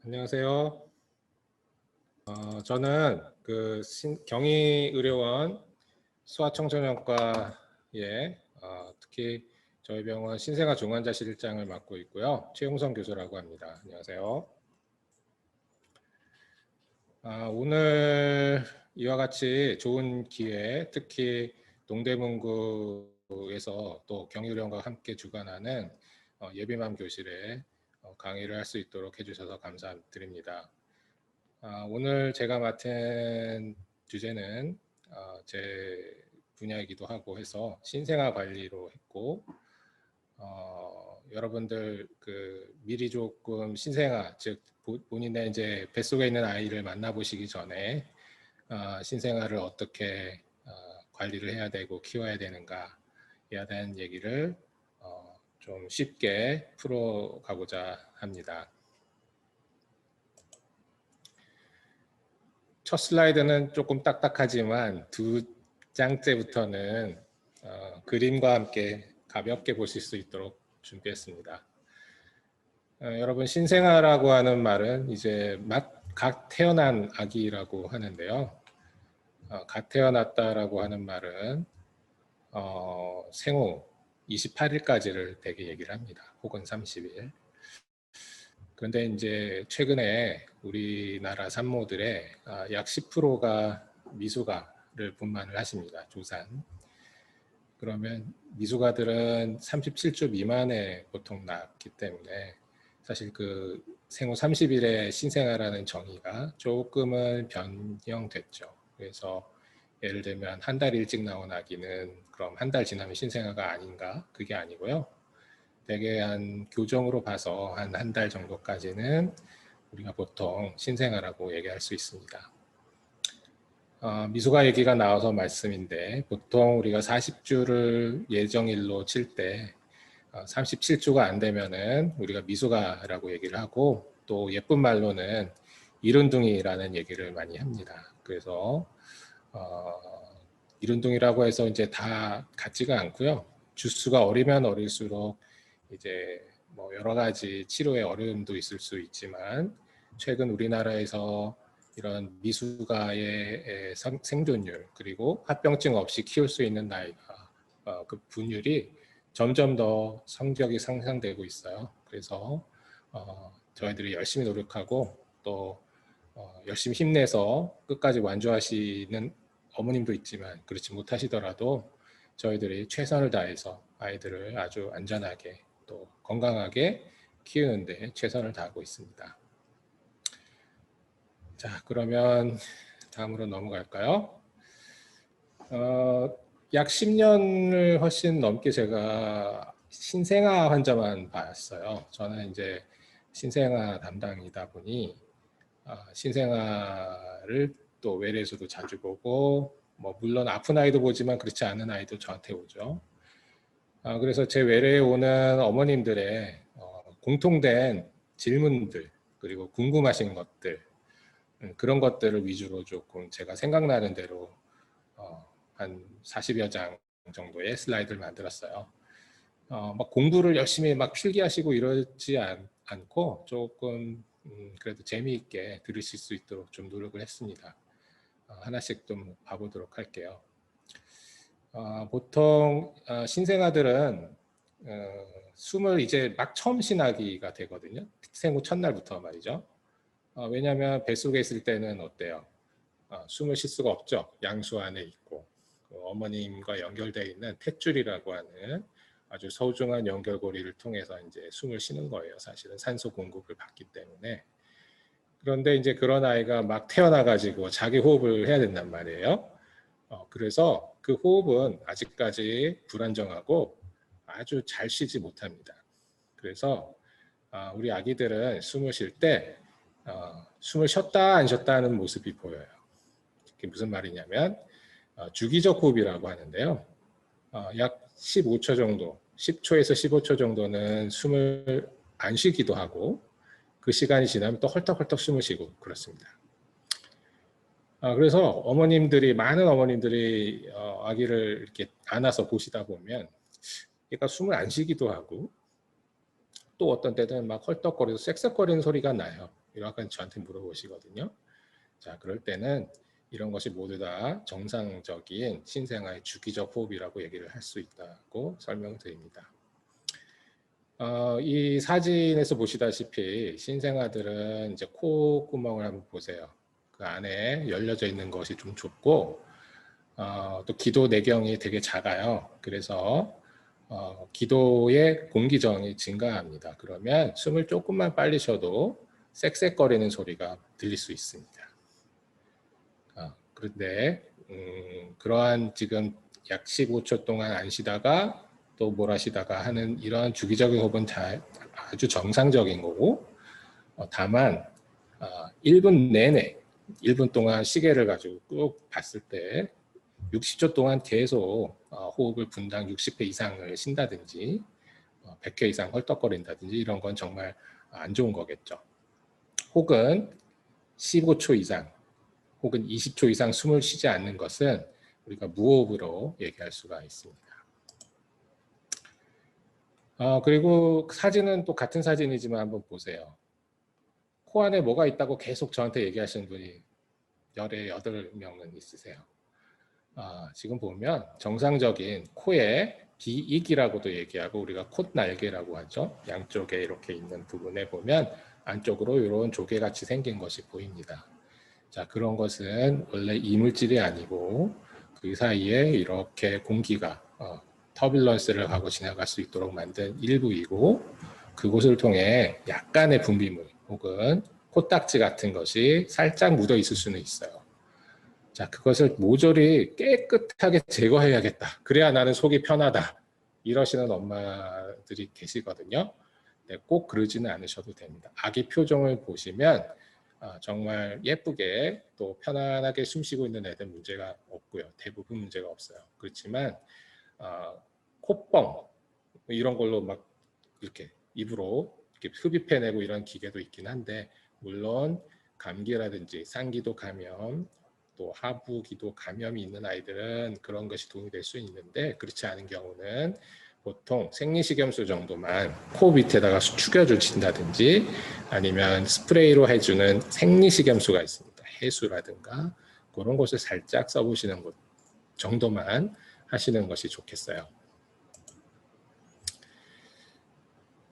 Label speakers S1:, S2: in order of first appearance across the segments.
S1: 안녕하세요. 저는 경희의료원 소아청소년과에 특히 저희 병원 신생아 중환자실장을 맡고 있고요. 최용성 교수라고 합니다. 안녕하세요. 오늘 이와 같이 좋은 기회에 특히 동대문구에서 또 경희의료원과 함께 주관하는 예비맘 교실에 강의를 할 수 있도록 해주셔서 감사드립니다. 오늘 제가 맡은 주제는 제 분야이기도 하고 해서 신생아 관리로 했고, 여러분들 미리 조금 신생아, 즉 본인의 이제 뱃속에 있는 아이를 만나보시기 전에 신생아를 어떻게 관리를 해야 되고 키워야 되는가에 대한 얘기를 좀 쉽게 풀어가고자 합니다. 첫 슬라이드는 조금 딱딱하지만 두 장째부터는 그림과 함께 가볍게 보실 수 있도록 준비했습니다. 여러분, 신생아라고 하는 말은 이제 갓 태어난 아기라고 하는데요. 갓 태어났다라고 하는 말은 생후 28일까지를 대개 얘기를 합니다. 혹은 30일. 그런데 이제 최근에 우리나라 산모들의 약 10%가 미숙아를 분만을 하십니다. 조산. 그러면 미숙아들은 37주 미만에 보통 낳기 때문에 사실 그 생후 30일의 신생아라는 정의가 조금은 변형됐죠. 그래서 예를 들면 한 달 일찍 나온 아기는 그럼 한 달 지나면 신생아가 아닌가? 그게 아니고요. 대개 한 교정으로 봐서 한 달 정도까지는 우리가 보통 신생아라고 얘기할 수 있습니다. 미숙아 얘기가 나와서 말씀인데 보통 우리가 40주를 예정일로 칠 때 37주가 안 되면은 우리가 미숙아라고 얘기를 하고 또 예쁜 말로는 이른둥이라는 얘기를 많이 합니다. 그래서 이른둥이라고 해서 이제 다 같지가 않고요. 주수가 어리면 어릴수록 이제 뭐 여러 가지 치료의 어려움도 있을 수 있지만 최근 우리나라에서 이런 미숙아의 생존율 그리고 합병증 없이 키울 수 있는 나이가 그 분율이 점점 더 성적이 상승되고 있어요. 그래서 저희들이 열심히 노력하고 또 열심히 힘내서 끝까지 완주하시는 어머님도 있지만 그렇지 못하시더라도 저희들이 최선을 다해서 아이들을 아주 안전하게 또 건강하게 키우는 데 최선을 다하고 있습니다. 자, 그러면 다음으로 넘어갈까요? 약 10년을 훨씬 넘게 제가 신생아 환자만 봤어요. 저는 이제 신생아 담당이다 보니 신생아를 또 외래에서도 자주 보고 뭐 물론 아픈 아이도 보지만 그렇지 않은 아이도 저한테 오죠. 그래서 제 외래에 오는 어머님들의 공통된 질문들 그리고 궁금하신 것들 그런 것들을 위주로 조금 제가 생각나는 대로 한 40여 장 정도의 슬라이드를 만들었어요. 막 공부를 열심히 막 필기하시고 이러지 않고 조금 그래도 재미있게 들으실 수 있도록 좀 노력을 했습니다. 하나씩 좀 봐보도록 할게요. 보통 신생아들은 숨을 이제 막 처음 쉬나기가 되거든요. 생후 첫날부터 말이죠. 왜냐하면 뱃속에 있을 때는 어때요? 숨을 쉴 수가 없죠. 양수 안에 있고 어머님과 연결되어 있는 탯줄이라고 하는 아주 소중한 연결고리를 통해서 이제 숨을 쉬는 거예요. 사실은 산소 공급을 받기 때문에. 그런데 이제 그런 아이가 막 태어나가지고 자기 호흡을 해야 된단 말이에요. 그래서 그 호흡은 아직까지 불안정하고 아주 잘 쉬지 못합니다. 그래서 우리 아기들은 숨을 쉴 때 숨을 쉬었다 안 쉬었다 하는 모습이 보여요. 그게 무슨 말이냐면 주기적 호흡이라고 하는데요. 약 15초 정도, 10초에서 15초 정도는 숨을 안 쉬기도 하고 그 시간이 지나면 또 헐떡헐떡 숨을 쉬고 그렇습니다. 그래서 어머님들이 많은 어머님들이 아기를 이렇게 안아서 보시다 보면 얘가 숨을 안 쉬기도 하고 또 어떤 때는 막 헐떡거리고 쌕쌕거리는 소리가 나요. 이렇게 저한테 물어보시거든요. 자, 그럴 때는 이런 것이 모두 다 정상적인 신생아의 주기적 호흡이라고 얘기를 할 수 있다고 설명드립니다. 이 사진에서 보시다시피 신생아들은 이제 콧구멍을 한번 보세요. 그 안에 열려져 있는 것이 좀 좁고 또 기도 내경이 되게 작아요. 그래서 기도의 공기정이 증가합니다. 그러면 숨을 조금만 빨리 쉬어도 쌕쌕거리는 소리가 들릴 수 있습니다. 그런데 그러한 지금 약 15초 동안 안 쉬다가 또 몰아쉬다가 하는 이런 주기적인 호흡은 아주 정상적인 거고, 다만 1분 내내 1분 동안 시계를 가지고 꾹 봤을 때 60초 동안 계속 호흡을 분당 60회 이상을 쉰다든지 100회 이상 헐떡거린다든지 이런 건 정말 안 좋은 거겠죠. 혹은 15초 이상 혹은 20초 이상 숨을 쉬지 않는 것은 우리가 무호흡으로 얘기할 수가 있습니다. 그리고 사진은 또 같은 사진이지만 한번 보세요. 코 안에 뭐가 있다고 계속 저한테 얘기하시는 분이 열에 8명은 있으세요. 지금 보면 정상적인 코의 비익이라고도 얘기하고 우리가 콧날개라고 하죠. 양쪽에 이렇게 있는 부분에 보면 안쪽으로 이런 조개같이 생긴 것이 보입니다. 자, 그런 것은 원래 이물질이 아니고 그 사이에 이렇게 공기가 터뷸런스를 하고 지나갈 수 있도록 만든 일부이고 그곳을 통해 약간의 분비물 혹은 코딱지 같은 것이 살짝 묻어 있을 수는 있어요. 자, 그것을 모조리 깨끗하게 제거해야겠다. 그래야 나는 속이 편하다. 이러시는 엄마들이 계시거든요. 네, 꼭 그러지는 않으셔도 됩니다. 아기 표정을 보시면 정말 예쁘게 또 편안하게 숨쉬고 있는 애들 문제가 없고요. 대부분 문제가 없어요. 그렇지만 콧뻥 이런 걸로 막 이렇게 입으로 이렇게 흡입해내고 이런 기계도 있긴 한데 물론 감기라든지 상기도 감염 또 하부기도 감염이 있는 아이들은 그런 것이 도움이 될 수 있는데 그렇지 않은 경우는 보통 생리식염수 정도만 코 밑에다가 축여주신다든지 아니면 스프레이로 해주는 생리식염수가 있습니다. 해수라든가 그런 것을 살짝 써보시는 것 정도만 하시는 것이 좋겠어요.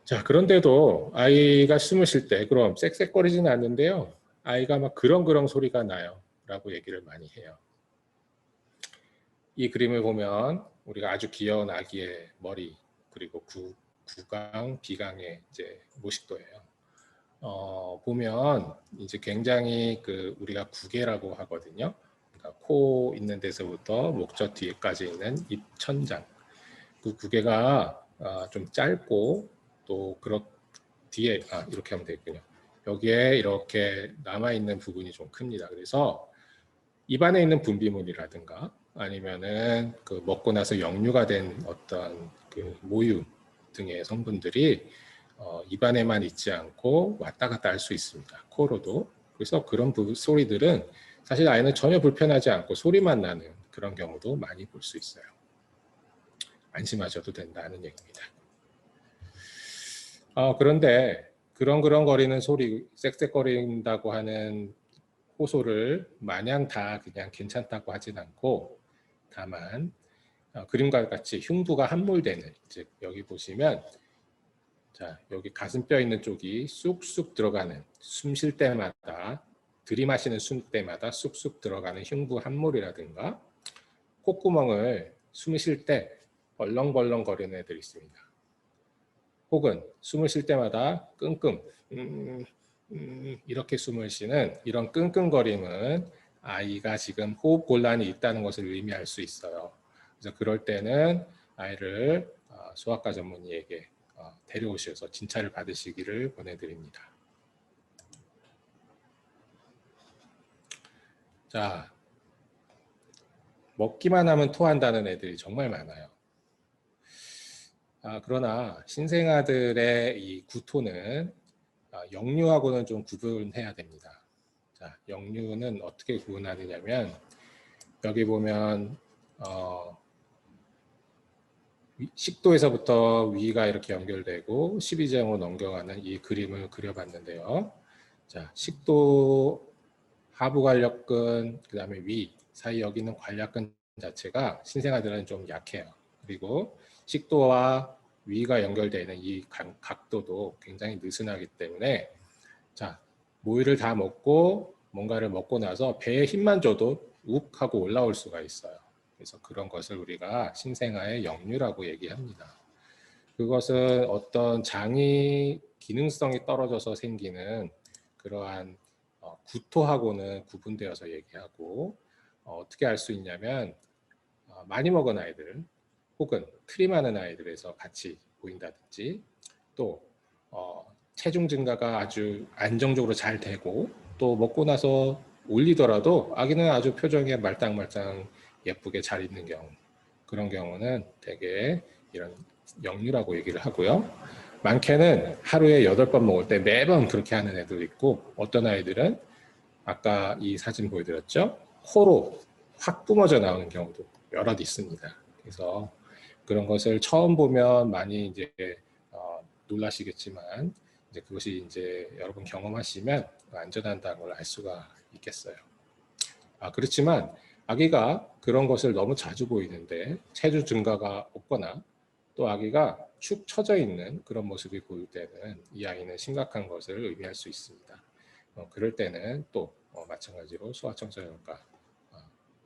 S1: 자, 그런데도 아이가 숨을 쉴 때 그럼 쌕쌕거리지는 않는데요. 아이가 막 그렁그렁 소리가 나요. 라고 얘기를 많이 해요. 이 그림을 보면 우리가 아주 귀여운 아기의 머리 그리고 구강, 비강의 이제 모식도예요. 보면 이제 굉장히 우리가 구개라고 하거든요. 그러니까 코 있는 데서부터 목젖 뒤에까지 있는 입천장. 그 구개가 좀 짧고 또 뒤에 이렇게 하면 되겠군요. 여기에 이렇게 남아 있는 부분이 좀 큽니다. 그래서 입안에 있는 분비물이라든가 아니면은 먹고 나서 역류가 된 어떤 모유 등의 성분들이 입안에만 있지 않고 왔다 갔다 할 수 있습니다. 코로도. 그래서 그런 소리들은 사실 아이는 전혀 불편하지 않고 소리만 나는 그런 경우도 많이 볼 수 있어요. 안심하셔도 된다는 얘기입니다. 그런데 그렁그렁거리는 소리, 쌕쌕거린다고 하는 호소를 마냥 다 그냥 괜찮다고 하진 않고 다만 그림과 같이 흉부가 함몰되는 즉 여기 보시면 자 여기 가슴뼈 있는 쪽이 쑥쑥 들어가는 숨 쉴 때마다 들이마시는 숨 때마다 쑥쑥 들어가는 흉부 함몰이라든가 콧구멍을 숨을 쉴 때 벌렁벌렁 거리는 애들이 있습니다. 혹은 숨을 쉴 때마다 끙끙 이렇게 숨을 쉬는 이런 끙끙거림은 아이가 지금 호흡 곤란이 있다는 것을 의미할 수 있어요. 그래서 그럴 때는 아이를 소아과 전문의에게 데려오셔서 진찰을 받으시기를 권해드립니다. 자, 먹기만 하면 토한다는 애들이 정말 많아요. 그러나 신생아들의 이 구토는 역류하고는 좀 구분해야 됩니다. 자, 역류는 어떻게 구분하느냐면 여기 보면 식도에서부터 위가 이렇게 연결되고 12지형으로 넘겨가는 이 그림을 그려봤는데요. 자, 식도 하부 관략근, 그 다음에 위 사이 여기 있는 관략근 자체가 신생아들은 좀 약해요. 그리고 식도와 위가 연결되는 이 각도도 굉장히 느슨하기 때문에 자, 모유를 다 먹고 뭔가를 먹고 나서 배에 힘만 줘도 욱 하고 올라올 수가 있어요. 그래서 그런 것을 우리가 신생아의 역류라고 얘기합니다. 그것은 어떤 장이 기능성이 떨어져서 생기는 그러한 구토하고는 구분되어서 얘기하고 어떻게 알 수 있냐면 많이 먹은 아이들 혹은 트림하는 아이들에서 같이 보인다든지 또 체중 증가가 아주 안정적으로 잘 되고 또 먹고 나서 올리더라도 아기는 아주 표정이 말짱말짱 예쁘게 잘 있는 경우, 그런 경우는 대개 이런 역류라고 얘기를 하고요. 많게는 하루에 8번 먹을 때 매번 그렇게 하는 애도 있고 어떤 아이들은 아까 이 사진 보여드렸죠? 코로 확 뿜어져 나오는 경우도 여럿 있습니다. 그래서 그런 것을 처음 보면 많이 이제 놀라시겠지만 이제 그것이 이제 여러분 경험하시면 안전하다는 걸 알 수가 있겠어요. 그렇지만 아기가 그런 것을 너무 자주 보이는데 체중 증가가 없거나 또 아기가 축 처져 있는 그런 모습이 보일 때는 이 아이는 심각한 것을 의미할 수 있습니다. 그럴 때는 또 마찬가지로 소아청소년과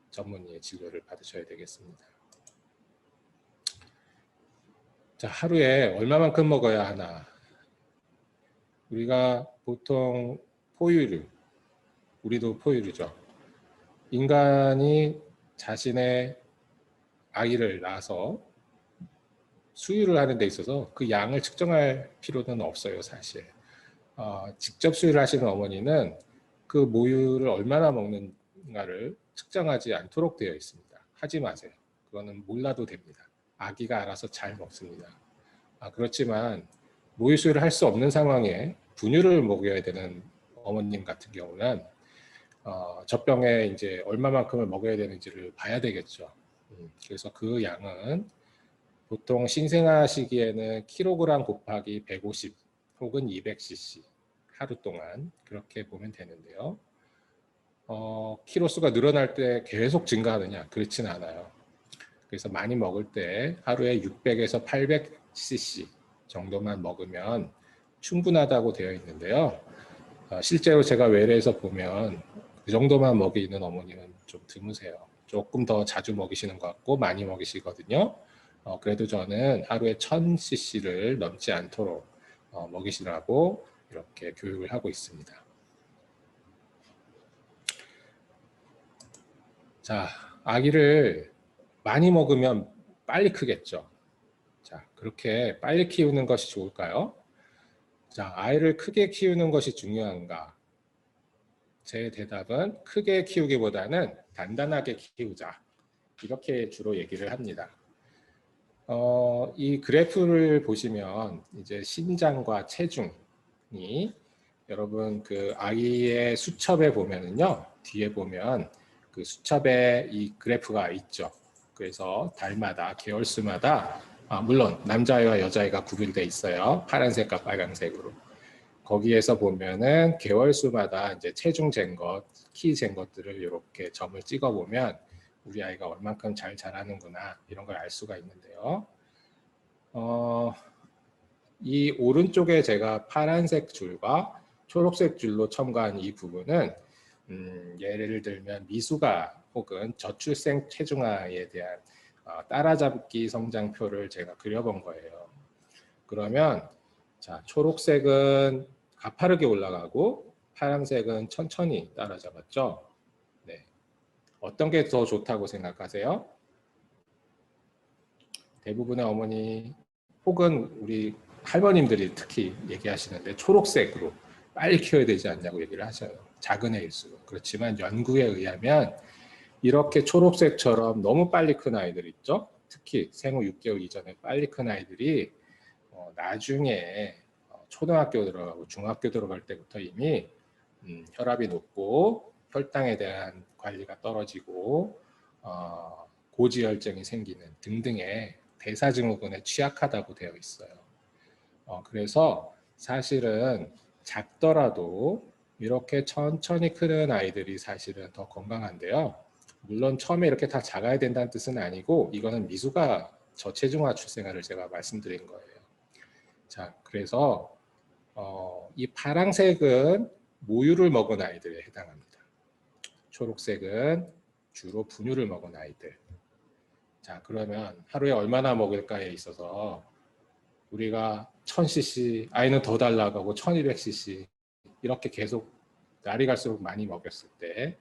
S1: 전문의의 진료를 받으셔야 되겠습니다. 자, 하루에 얼마만큼 먹어야 하나? 우리가 보통 포유류, 우리도 포유류죠. 인간이 자신의 아이를 낳아서 수유를 하는 데 있어서 그 양을 측정할 필요는 없어요, 사실. 직접 수유를 하시는 어머니는 그 모유를 얼마나 먹는가를 측정하지 않도록 되어 있습니다. 하지 마세요. 그거는 몰라도 됩니다. 아기가 알아서 잘 먹습니다. 그렇지만 모유 수유를 할 수 없는 상황에 분유를 먹여야 되는 어머님 같은 경우는 젖병에 이제 얼마만큼을 먹여야 되는지를 봐야 되겠죠. 그래서 그 양은 보통 신생아 시기에는 킬로그램 곱하기 150 혹은 200cc 하루 동안 그렇게 보면 되는데요. 키로수가 늘어날 때 계속 증가하느냐? 그렇지는 않아요. 그래서 많이 먹을 때 하루에 600에서 800cc 정도만 먹으면 충분하다고 되어 있는데요. 실제로 제가 외래에서 보면 그 정도만 먹이는 어머니는 좀 드무세요. 조금 더 자주 먹이시는 것 같고 많이 먹이시거든요. 그래도 저는 하루에 1000cc를 넘지 않도록 먹이시라고 이렇게 교육을 하고 있습니다. 자, 아기를 많이 먹으면 빨리 크겠죠. 자, 그렇게 빨리 키우는 것이 좋을까요? 자, 아이를 크게 키우는 것이 중요한가? 제 대답은 크게 키우기보다는 단단하게 키우자. 이렇게 주로 얘기를 합니다. 이 그래프를 보시면 이제 신장과 체중이 여러분 그 아이의 수첩에 보면은요, 뒤에 보면 그 수첩에 이 그래프가 있죠. 그래서 달마다 계열수마다 물론 남자아이와 여자아이가 구별되어 있어요. 파란색과 빨간색으로. 거기에서 보면은 개월수마다 이제 체중 잰 것, 키 잰 것들을 이렇게 점을 찍어 보면 우리 아이가 얼만큼 잘 자라는구나 이런 걸 알 수가 있는데요. 이 오른쪽에 제가 파란색 줄과 초록색 줄로 첨가한 이 부분은 예를 들면 미숙아 혹은 저출생 체중아에 대한 따라잡기 성장표를 제가 그려본 거예요. 그러면 자, 초록색은 가파르게 올라가고 파란색은 천천히 따라잡았죠. 네. 어떤 게 더 좋다고 생각하세요? 대부분의 어머니 혹은 우리 할머님들이 특히 얘기하시는데 초록색으로 빨리 키워야 되지 않냐고 얘기를 하셔요. 작은 애일수록. 그렇지만 연구에 의하면 이렇게 초록색처럼 너무 빨리 큰 아이들 있죠. 특히 생후 6개월 이전에 빨리 큰 아이들이 나중에 초등학교 들어가고 중학교 들어갈 때부터 이미 혈압이 높고 혈당에 대한 관리가 떨어지고 고지혈증이 생기는 등등의 대사증후군에 취약하다고 되어 있어요. 그래서 사실은 작더라도 이렇게 천천히 크는 아이들이 사실은 더 건강한데요. 물론 처음에 이렇게 다 작아야 된다는 뜻은 아니고 이거는 미숙아 저체중아 출생아를 제가 말씀드린 거예요. 자, 그래서 이 파란색은 모유를 먹은 아이들에 해당합니다. 초록색은 주로 분유를 먹은 아이들. 자, 그러면 하루에 얼마나 먹을까에 있어서 우리가 1000cc, 아이는 더 달라가고 1200cc 이렇게 계속 날이 갈수록 많이 먹였을 때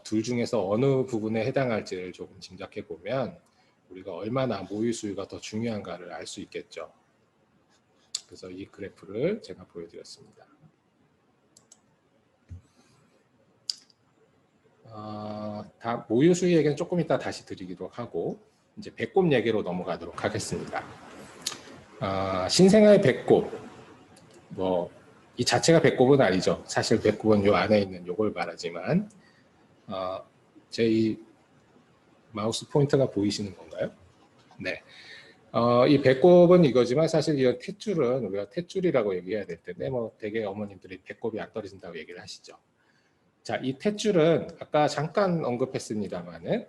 S1: 둘 중에서 어느 부분에 해당할지를 조금 짐작해 보면 우리가 얼마나 모유 수유가 더 중요한가를 알 수 있겠죠. 그래서 이 그래프를 제가 보여드렸습니다. 모유 수유 얘기는 조금 이따 다시 드리도록 하고 이제 배꼽 얘기로 넘어가도록 하겠습니다. 신생아의 배꼽, 이 자체가 배꼽은 아니죠. 사실 배꼽은 요 안에 있는 요걸 말하지만 제 이 마우스 포인터가 보이시는 건가요? 네. 이 배꼽은 이거지만 사실 이 탯줄은 우리가 탯줄이라고 얘기해야 될 텐데 되게 어머님들이 배꼽이 안 떨어진다고 얘기를 하시죠. 자, 이 탯줄은 아까 잠깐 언급했습니다만은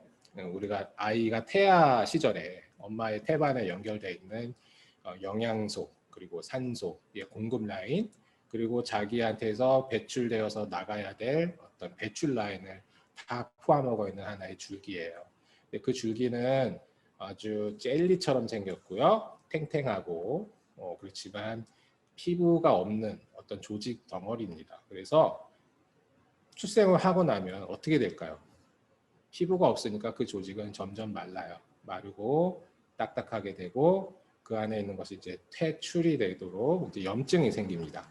S1: 우리가 아이가 태아 시절에 엄마의 태반에 연결되어 있는 영양소 그리고 산소의 공급 라인 그리고 자기한테서 배출되어서 나가야 될 어떤 배출 라인을 다 포함하고 있는 하나의 줄기예요. 근데 그 줄기는 아주 젤리처럼 생겼고요. 탱탱하고 그렇지만 피부가 없는 어떤 조직 덩어리입니다. 그래서 출생을 하고 나면 어떻게 될까요? 피부가 없으니까 그 조직은 점점 말라요. 마르고 딱딱하게 되고 그 안에 있는 것이 이제 퇴출이 되도록 이제 염증이 생깁니다.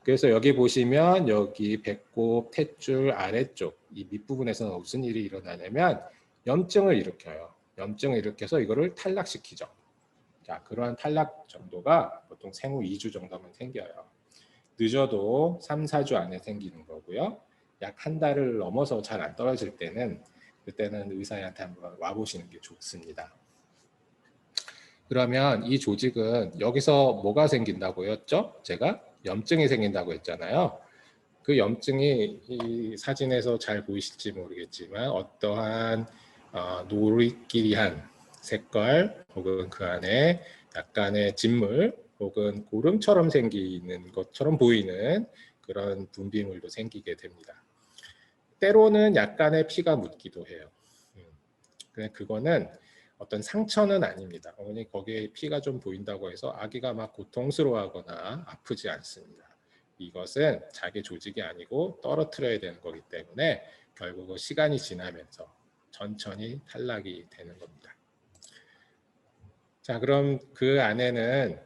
S1: 그래서 여기 보시면 여기 배꼽 탯줄 아래쪽 이 밑부분에서는 무슨 일이 일어나냐면 염증을 일으켜요. 염증을 일으켜서 이거를 탈락시키죠. 자, 그러한 탈락 정도가 보통 생후 2주 정도면 생겨요. 늦어도 3, 4주 안에 생기는 거고요. 약 한 달을 넘어서 잘 안 떨어질 때는 그때는 의사한테 한번 와보시는 게 좋습니다. 그러면 이 조직은 여기서 뭐가 생긴다고 했죠? 제가 염증이 생긴다고 했잖아요. 그 염증이 이 사진에서 잘 보이실지 모르겠지만 어떠한 노릇끼리한 색깔 혹은 그 안에 약간의 진물 혹은 고름처럼 생기는 것처럼 보이는 그런 분비물도 생기게 됩니다. 때로는 약간의 피가 묻기도 해요. 그거는 어떤 상처는 아닙니다. 어머니 거기에 피가 좀 보인다고 해서 아기가 막 고통스러워하거나 아프지 않습니다. 이것은 자기 조직이 아니고 떨어뜨려야 되는 거기 때문에 결국은 시간이 지나면서 천천히 탈락이 되는 겁니다. 자, 그럼 그 안에는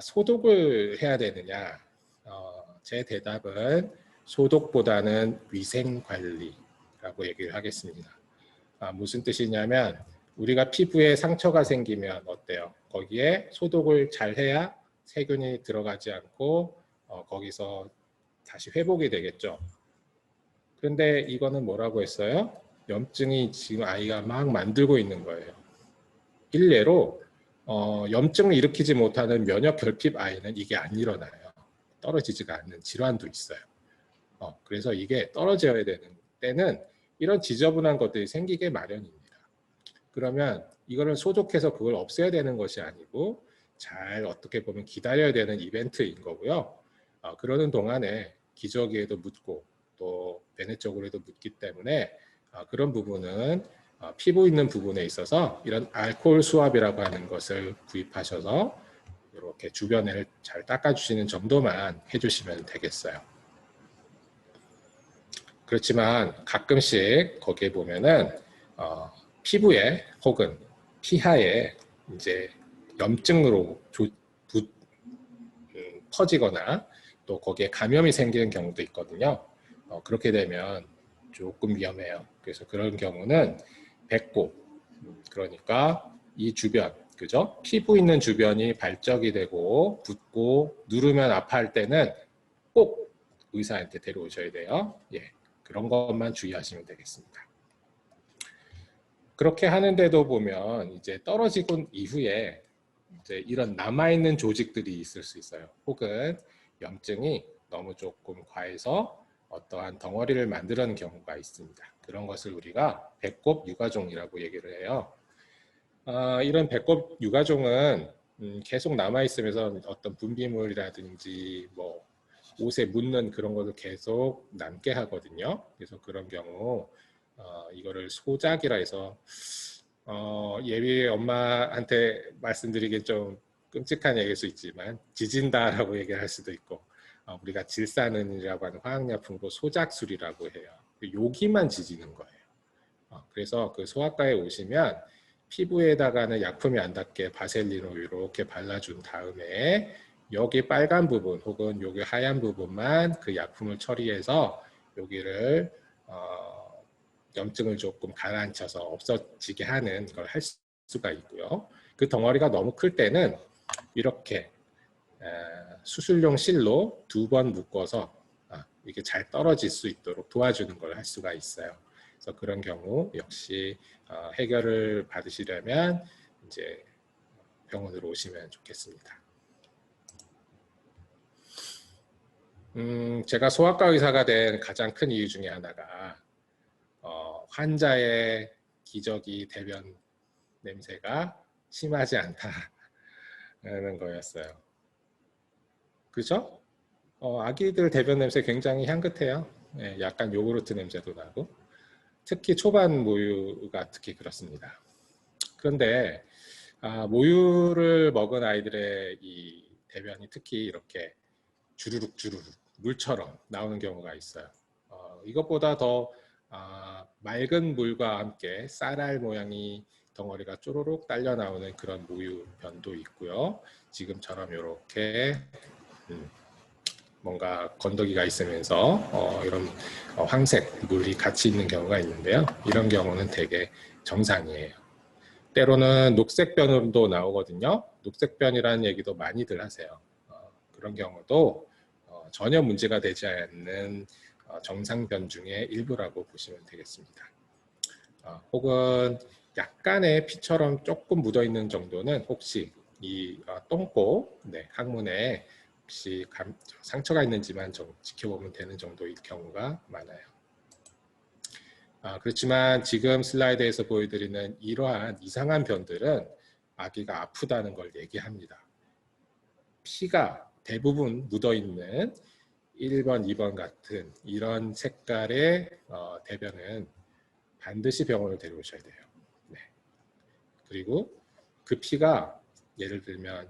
S1: 소독을 해야 되느냐? 제 대답은 소독보다는 위생관리라고 얘기를 하겠습니다. 무슨 뜻이냐면 우리가 피부에 상처가 생기면 어때요? 거기에 소독을 잘 해야 세균이 들어가지 않고 거기서 다시 회복이 되겠죠. 그런데 이거는 뭐라고 했어요? 염증이 지금 아이가 막 만들고 있는 거예요. 일례로 염증을 일으키지 못하는 면역 결핍 아이는 이게 안 일어나요. 떨어지지가 않는 질환도 있어요. 그래서 이게 떨어져야 되는 때는 이런 지저분한 것들이 생기게 마련입니다. 그러면 이거를 소독해서 그걸 없애야 되는 것이 아니고 잘 어떻게 보면 기다려야 되는 이벤트인 거고요. 그러는 동안에 기저귀에도 묻고 또 베네 쪽으로도 묻기 때문에 그런 부분은 피부 있는 부분에 있어서 이런 알코올 수압이라고 하는 것을 구입하셔서 이렇게 주변을 잘 닦아주시는 정도만 해주시면 되겠어요. 그렇지만 가끔씩 거기에 보면은 피부에 혹은 피하에 이제 염증으로 퍼지거나 또 거기에 감염이 생기는 경우도 있거든요. 그렇게 되면 조금 위험해요. 그래서 그런 경우는 배꼽, 그러니까 이 주변, 그죠? 피부 있는 주변이 발적이 되고 붓고 누르면 아파할 때는 꼭 의사한테 데려오셔야 돼요. 예, 그런 것만 주의하시면 되겠습니다. 그렇게 하는데도 보면 이제 떨어지고 이후에 이제 이런 남아있는 조직들이 있을 수 있어요. 혹은 염증이 너무 조금 과해서 어떠한 덩어리를 만드는 경우가 있습니다. 그런 것을 우리가 배꼽 유가종이라고 얘기를 해요. 이런 배꼽 유가종은 계속 남아있으면서 어떤 분비물이라든지 뭐 옷에 묻는 그런 것을 계속 남게 하거든요. 그래서 그런 경우 이거를 소작이라 해서 예비 엄마한테 말씀드리긴 좀 끔찍한 얘기일 수 있지만 지진다라고 얘기할 수도 있고 우리가 질산은이라고 하는 화학약품으로 소작술이라고 해요. 여기만 지지는 거예요. 그래서 그 소아과에 오시면 피부에다가는 약품이 안 닿게 바셀린을 이렇게 발라준 다음에 여기 빨간 부분 혹은 여기 하얀 부분만 그 약품을 처리해서 여기를 염증을 조금 가라앉혀서 없어지게 하는 걸 할 수가 있고요. 그 덩어리가 너무 클 때는 이렇게 수술용 실로 2번 묶어서 이게 잘 떨어질 수 있도록 도와주는 걸 할 수가 있어요. 그래서 그런 경우 역시 해결을 받으시려면 이제 병원으로 오시면 좋겠습니다. 제가 소아과 의사가 된 가장 큰 이유 중에 하나가 환자의 기저귀 대변 냄새가 심하지 않다는 거였어요. 그죠? 아기들 대변 냄새 굉장히 향긋해요. 네, 약간 요구르트 냄새도 나고 특히 초반 모유가 특히 그렇습니다. 그런데 모유를 먹은 아이들의 이 대변이 특히 이렇게 주르륵 주르륵 물처럼 나오는 경우가 있어요. 이것보다 더 맑은 물과 함께 쌀알 모양이 덩어리가 쪼로록 딸려 나오는 그런 모유변도 있고요. 지금처럼 이렇게 뭔가 건더기가 있으면서 이런 황색 물이 같이 있는 경우가 있는데요. 이런 경우는 되게 정상이에요. 때로는 녹색변으로도 나오거든요. 녹색변이라는 얘기도 많이들 하세요. 그런 경우도 전혀 문제가 되지 않는 정상변 중에 일부라고 보시면 되겠습니다. 혹은 약간의 피처럼 조금 묻어있는 정도는 혹시 이 똥꼬, 항문에 혹시 상처가 있는지만 좀 지켜보면 되는 정도일 경우가 많아요. 그렇지만 지금 슬라이드에서 보여드리는 이러한 이상한 변들은 아기가 아프다는 걸 얘기합니다. 피가 대부분 묻어있는 1번, 2번 같은 이런 색깔의 대변은 반드시 병원을 데려오셔야 돼요. 네. 그리고 그 피가 예를 들면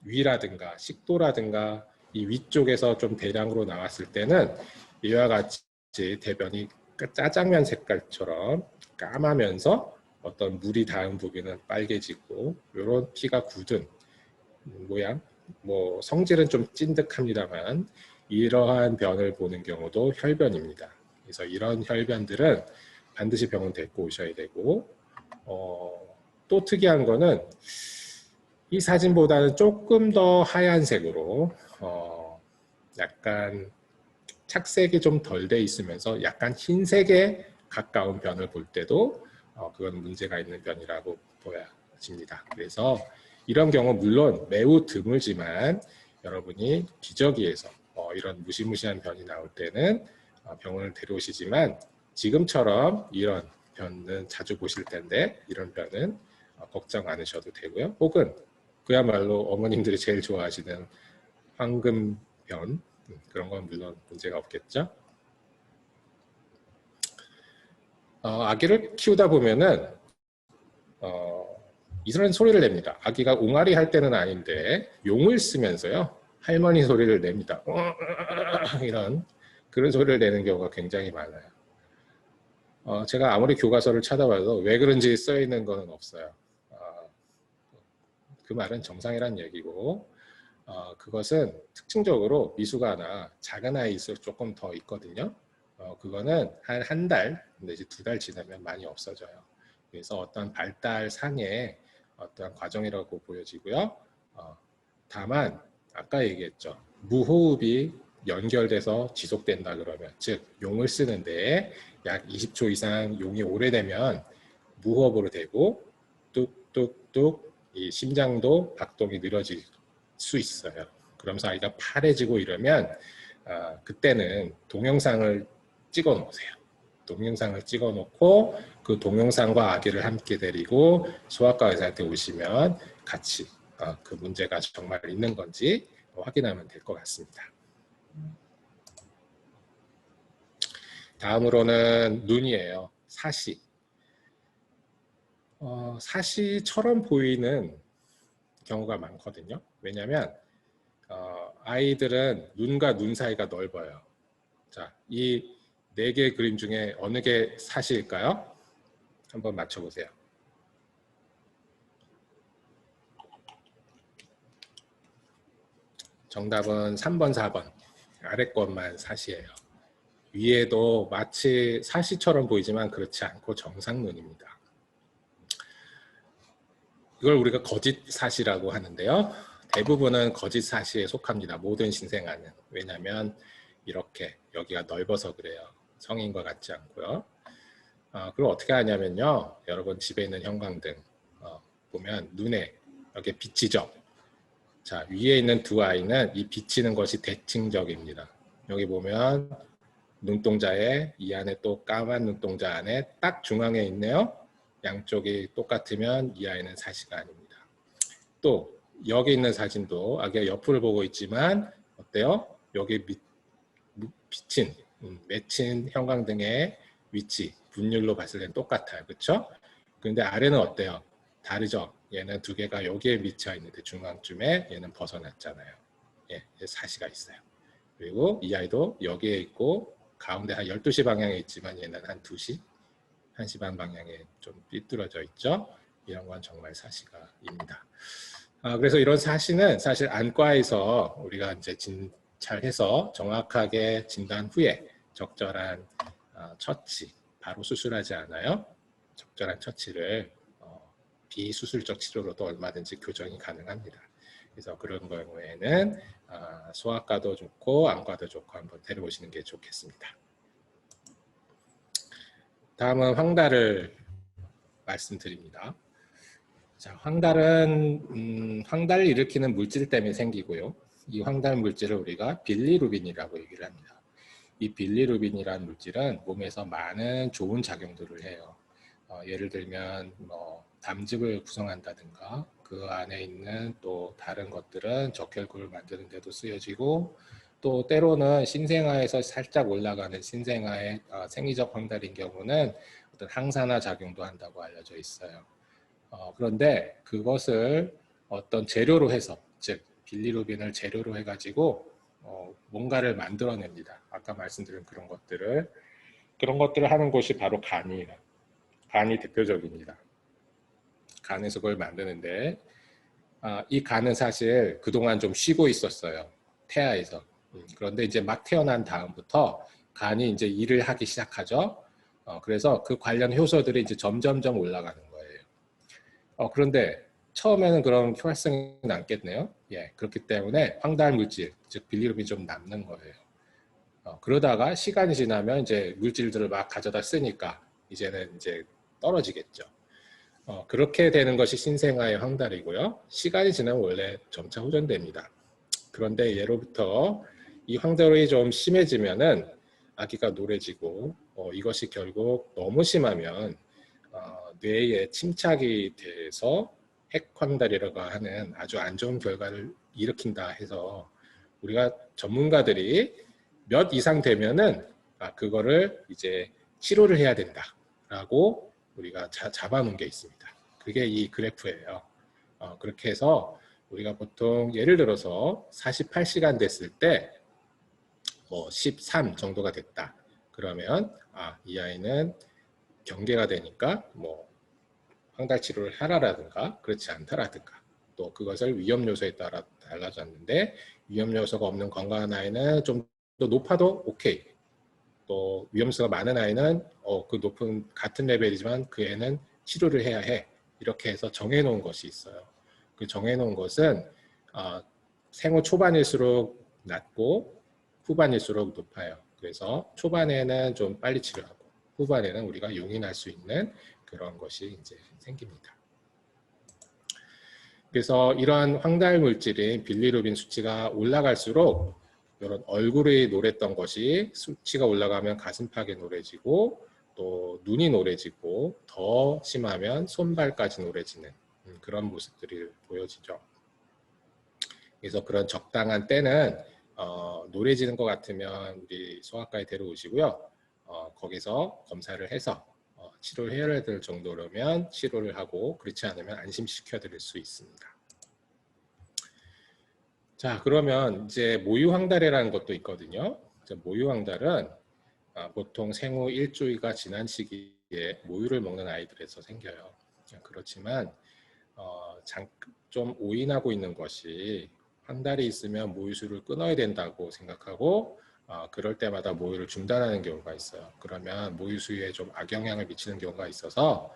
S1: 위라든가 식도라든가 이 위쪽에서 좀 대량으로 나왔을 때는 이와 같이 대변이 짜장면 색깔처럼 까마면서 어떤 물이 닿은 부분은 빨개지고 이런 피가 굳은 모양, 뭐 성질은 좀 찐득합니다만 이러한 변을 보는 경우도 혈변입니다. 그래서 이런 혈변들은 반드시 병원 데리고 오셔야 되고 또 특이한 거는 이 사진보다는 조금 더 하얀색으로 약간 착색이 좀 덜 돼 있으면서 약간 흰색에 가까운 변을 볼 때도 그건 문제가 있는 변이라고 보여집니다. 그래서 이런 경우 물론 매우 드물지만 여러분이 기저귀에서 이런 무시무시한 변이 나올 때는 병원을 데려오시지만 지금처럼 이런 변은 자주 보실 텐데 이런 변은 걱정 안 하셔도 되고요. 혹은 그야말로 어머님들이 제일 좋아하시는 황금변 그런 건 물론 문제가 없겠죠. 아기를 키우다 보면은 이런 소리를 냅니다. 아기가 옹알이 할 때는 아닌데 용을 쓰면서요 할머니 소리를 냅니다. 이런 그런 소리를 내는 경우가 굉장히 많아요. 제가 아무리 교과서를 찾아봐도 왜 그런지 써 있는 건 없어요. 그 말은 정상이란 얘기고 그것은 특징적으로 미숙아나 작은 아이일수록 조금 더 있거든요. 그거는 한 달 내지 2달 지나면 많이 없어져요. 그래서 어떤 발달상의 어떤 과정이라고 보여지고요. 다만 아까 얘기했죠. 무호흡이 연결돼서 지속된다 그러면 즉 용을 쓰는데 약 20초 이상 용이 오래되면 무호흡으로 되고 뚝뚝뚝 이 심장도 박동이 늘어질 수 있어요. 그러면서 아이가 파래지고 이러면 그때는 동영상을 찍어 놓으세요. 동영상을 찍어 놓고 그 동영상과 아기를 함께 데리고 소아과 의사한테 오시면 같이 그 문제가 정말 있는 건지 확인하면 될 것 같습니다. 다음으로는 눈이에요. 사시. 사시처럼 보이는 경우가 많거든요. 왜냐하면 아이들은 눈과 눈 사이가 넓어요. 자, 이 네 개의 그림 중에 어느 게 사시일까요? 한번 맞춰보세요. 정답은 3번, 4번. 아래 것만 사시예요. 위에도 마치 사시처럼 보이지만 그렇지 않고 정상눈입니다. 이걸 우리가 거짓 사시라고 하는데요. 대부분은 거짓 사시에 속합니다. 모든 신생아는. 왜냐하면 이렇게 여기가 넓어서 그래요. 성인과 같지 않고요. 그리고 어떻게 하냐면요. 여러분 집에 있는 형광등 보면 눈에 여기 비치죠. 자, 위에 있는 두 아이는 이 비치는 것이 대칭적입니다. 여기 보면 눈동자에 이 안에 또 까만 눈동자 안에 딱 중앙에 있네요. 양쪽이 똑같으면 이 아이는 사시가 아닙니다. 또 여기 있는 사진도 아기가 옆을 보고 있지만 어때요? 여기 비친 맺힌 형광등의 위치 분율로 봤을 땐 똑같아요. 그렇죠? 그런데 아래는 어때요? 다르죠? 얘는 두 개가 여기에 미쳐 있는데 중앙쯤에 얘는 벗어났잖아요. 예, 사시가 있어요. 그리고 이 아이도 여기에 있고 가운데 한 12시 방향에 있지만 얘는 한 2시, 1시 반 방향에 좀 삐뚤어져 있죠. 이런 건 정말 사시가입니다. 그래서 이런 사시는 사실 안과에서 우리가 이제 진찰해서 정확하게 진단 후에 적절한 처치, 바로 수술하지 않아요. 적절한 처치를 비수술적 치료로도 얼마든지 교정이 가능합니다. 그래서 그런 경우에는 소아과도 좋고 안과도 좋고 한번 데려오시는 게 좋겠습니다. 다음은 황달을 말씀드립니다. 자, 황달은 황달을 일으키는 물질 때문에 생기고요. 이 황달 물질을 우리가 빌리루빈이라고 얘기를 합니다. 이 빌리루빈이라는 물질은 몸에서 많은 좋은 작용들을 해요. 예를 들면 담즙을 구성한다든가 그 안에 있는 또 다른 것들은 적혈구를 만드는 데도 쓰여지고 또 때로는 신생아에서 살짝 올라가는 신생아의 생리적 황달인 경우는 어떤 항산화 작용도 한다고 알려져 있어요. 그런데 그것을 어떤 재료로 해서 즉 빌리루빈을 재료로 해가지고 뭔가를 만들어냅니다. 아까 말씀드린 그런 것들을 하는 곳이 바로 간이에요. 간이 대표적입니다. 간에서 그걸 만드는데 이 간은 사실 그동안 좀 쉬고 있었어요. 태아에서. 그런데 이제 막 태어난 다음부터 간이 이제 일을 하기 시작하죠. 그래서 그 관련 효소들이 이제 점점점 올라가는 거예요. 그런데 처음에는 그런 효과성이 남겠네요. 예, 그렇기 때문에 황달 물질, 즉 빌리루빈이 좀 남는 거예요. 그러다가 시간이 지나면 이제 물질들을 막 가져다 쓰니까 이제는 이제 떨어지겠죠. 그렇게 되는 것이 신생아의 황달이고요. 시간이 지나면 원래 점차 호전됩니다. 그런데 예로부터 이 황달이 좀 심해지면은 아기가 노래지고 이것이 결국 너무 심하면 뇌에 침착이 돼서 핵황달이라고 하는 아주 안 좋은 결과를 일으킨다 해서 우리가 전문가들이 몇 이상 되면은 그거를 이제 치료를 해야 된다라고 우리가 잡아놓은 게 있습니다. 그게 이 그래프예요. 그렇게 해서 우리가 보통 예를 들어서 48시간 됐을 때 13 정도가 됐다. 그러면 이 아이는 경계가 되니까 황달 치료를 하라라든가 그렇지 않다라든가 또 그것을 위험 요소에 따라 달라졌는데 위험 요소가 없는 건강한 아이는 좀 더 높아도 오케이. 또 위험수가 많은 아이는 그 높은 같은 레벨이지만 그 애는 치료를 해야 해. 이렇게 해서 정해놓은 것이 있어요. 그 정해놓은 것은 생후 초반일수록 낮고 후반일수록 높아요. 그래서 초반에는 좀 빨리 치료하고 후반에는 우리가 용인할 수 있는 그런 것이 이제 생깁니다. 그래서 이러한 황달 물질인 빌리루빈 수치가 올라갈수록 이런 얼굴이 노랬던 것이 수치가 올라가면 가슴팍이 노래지고 또 눈이 노래지고 더 심하면 손발까지 노래지는 그런 모습들이 보여지죠. 그래서 그런 적당한 때는 노래지는 것 같으면 우리 소아과에 데려오시고요. 거기서 검사를 해서 치료를 해야 될 정도라면 치료를 하고 그렇지 않으면 안심시켜 드릴 수 있습니다. 자, 그러면 이제 모유황달이라는 것도 있거든요. 모유황달은 보통 생후 일주일가 지난 시기에 모유를 먹는 아이들에서 생겨요. 그렇지만 좀 오인하고 있는 것이 황달이 있으면 모유수를 끊어야 된다고 생각하고 그럴 때마다 모유를 중단하는 경우가 있어요. 그러면 모유수에 좀 악영향을 미치는 경우가 있어서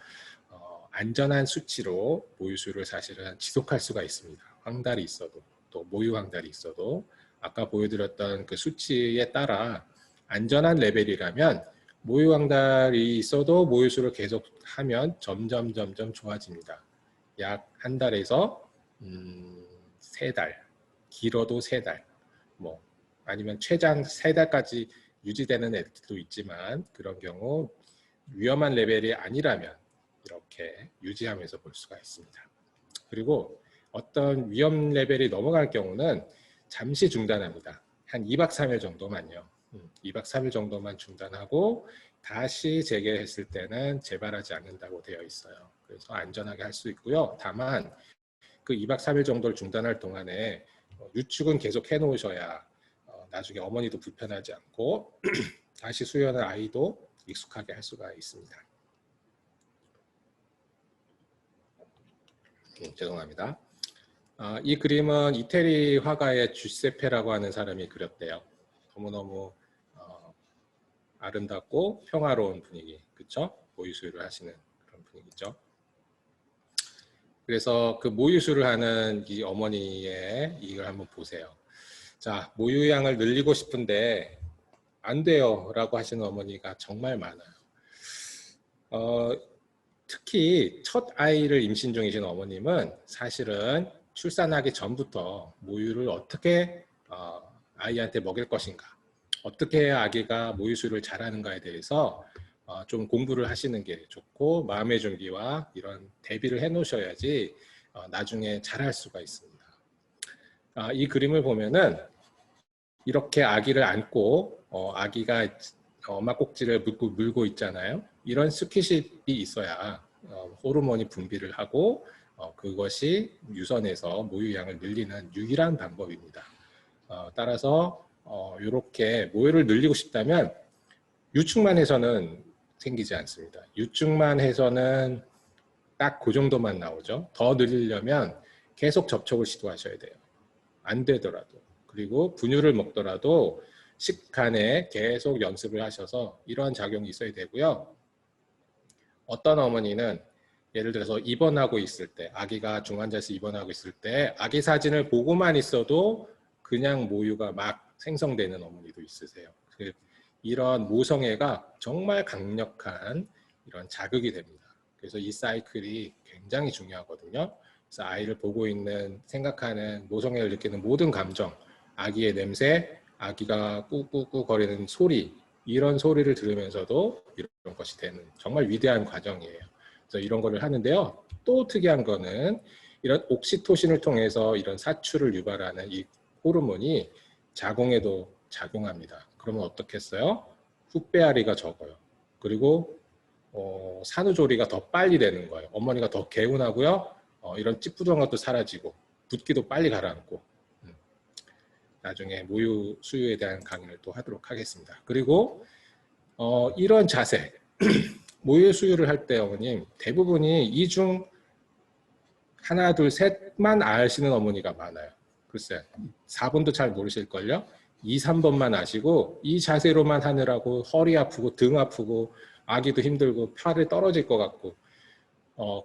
S1: 안전한 수치로 모유수를 사실은 지속할 수가 있습니다. 황달이 있어도 또 모유황달이 있어도 아까 보여드렸던 그 수치에 따라 안전한 레벨이라면 모유황달이 있어도 모유수를 계속 하면 점점 좋아집니다. 약 한 달에서 3달, 길어도 3달, 뭐 아니면 최장 3달까지 유지되는 애들도 있지만 그런 경우 위험한 레벨이 아니라면 이렇게 유지하면서 볼 수가 있습니다. 그리고 어떤 위험 레벨이 넘어갈 경우는 잠시 중단합니다. 한 2박 3일 정도만요. 2박 3일 정도만 중단하고 다시 재개했을 때는 재발하지 않는다고 되어 있어요. 그래서 안전하게 할 수 있고요. 다만 그 2박 3일 정도를 중단할 동안에 유축은 계속 해놓으셔야 나중에 어머니도 불편하지 않고 다시 수유하는 아이도 익숙하게 할 수가 있습니다. 죄송합니다. 이 그림은 이태리 화가의 주세페라고 하는 사람이 그렸대요. 너무너무 아름답고 평화로운 분위기, 그렇죠? 모유수유를 하시는 그런 분위기죠. 그래서 그 모유수유를 하는 이 어머니의 이걸 한번 보세요. 자, 모유양을 늘리고 싶은데 안 돼요 라고 하시는 어머니가 정말 많아요. 특히 첫 아이를 임신 중이신 어머님은 사실은 출산하기 전부터 모유를 어떻게 아이한테 먹일 것인가, 어떻게 해야 아기가 모유수유를 잘하는가에 대해서 좀 공부를 하시는 게 좋고 마음의 준비와 이런 대비를 해 놓으셔야지 나중에 잘할 수가 있습니다. 이 그림을 보면은 이렇게 아기를 안고 아기가 엄마 꼭지를 물고 있잖아요. 이런 스킨십이 있어야 호르몬이 분비를 하고 그것이 유선에서 모유양을 늘리는 유일한 방법입니다. 따라서 이렇게 모유를 늘리고 싶다면 유축만 해서는 생기지 않습니다. 유축만 해서는 딱 그 정도만 나오죠. 더 늘리려면 계속 접촉을 시도하셔야 돼요. 안 되더라도. 그리고 분유를 먹더라도 식간에 계속 연습을 하셔서 이러한 작용이 있어야 되고요. 어떤 어머니는 예를 들어서 입원하고 있을 때, 아기가 중환자실에 입원하고 있을 때 아기 사진을 보고만 있어도 그냥 모유가 막 생성되는 어머니도 있으세요. 이런 모성애가 정말 강력한 이런 자극이 됩니다. 그래서 이 사이클이 굉장히 중요하거든요. 그래서 아이를 보고 있는, 생각하는, 모성애를 느끼는 모든 감정, 아기의 냄새, 아기가 꾹꾹꾹 거리는 소리, 이런 소리를 들으면서도 이런 것이 되는 정말 위대한 과정이에요. 그래서 이런 거를 하는데요. 또 특이한 거는 이런 옥시토신을 통해서 이런 사출을 유발하는 이 호르몬이 자궁에도 작용합니다. 그러면 어떻겠어요? 훅배아리가 적어요. 그리고 산후조리가 더 빨리 되는 거예요. 어머니가 더 개운하고요. 이런 찌뿌둥한 것도 사라지고 붓기도 빨리 가라앉고 나중에 모유 수유에 대한 강의를 또 하도록 하겠습니다. 그리고 이런 자세 모유 수유를 할 때 어머님 대부분이 이 중 하나 둘 셋만 아시는 어머니가 많아요. 글쎄 4번도 잘 모르실걸요. 2, 3번만 아시고 이 자세로만 하느라고 허리 아프고 등 아프고 아기도 힘들고 팔이 떨어질 것 같고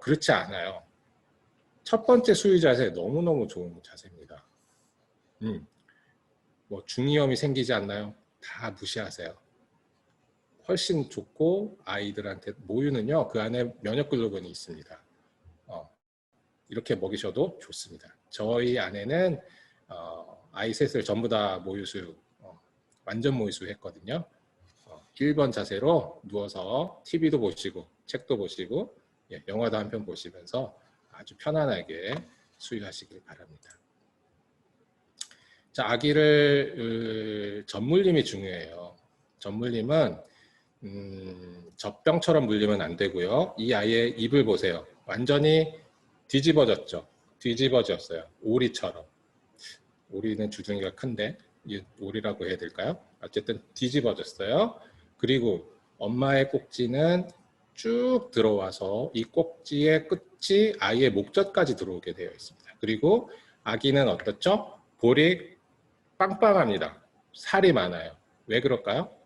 S1: 그렇지 않아요. 첫 번째 수유 자세 너무너무 좋은 자세입니다. 뭐 중이염이 생기지 않나요? 다 무시하세요. 훨씬 좋고 아이들한테 모유는요 그 안에 면역 글로본이 있습니다. 이렇게 먹이셔도 좋습니다. 저희 아내는 아이 셋을 전부 다 모유 수유 완전 모유수유 했거든요. 1번 자세로 누워서 TV도 보시고 책도 보시고 영화도 한 편 보시면서 아주 편안하게 수유하시길 바랍니다. 자, 아기를 젖물림이 중요해요. 젖물림은 젖병처럼 물리면 안 되고요. 이 아이의 입을 보세요. 완전히 뒤집어졌죠. 뒤집어졌어요. 오리처럼. 오리는 주둥이가 큰데 오리라고 해야 될까요? 어쨌든 뒤집어졌어요. 그리고 엄마의 꼭지는 쭉 들어와서 이 꼭지의 끝이 아이의 목젖까지 들어오게 되어 있습니다. 그리고 아기는 어떻죠? 볼이 빵빵합니다. 살이 많아요. 왜 그럴까요?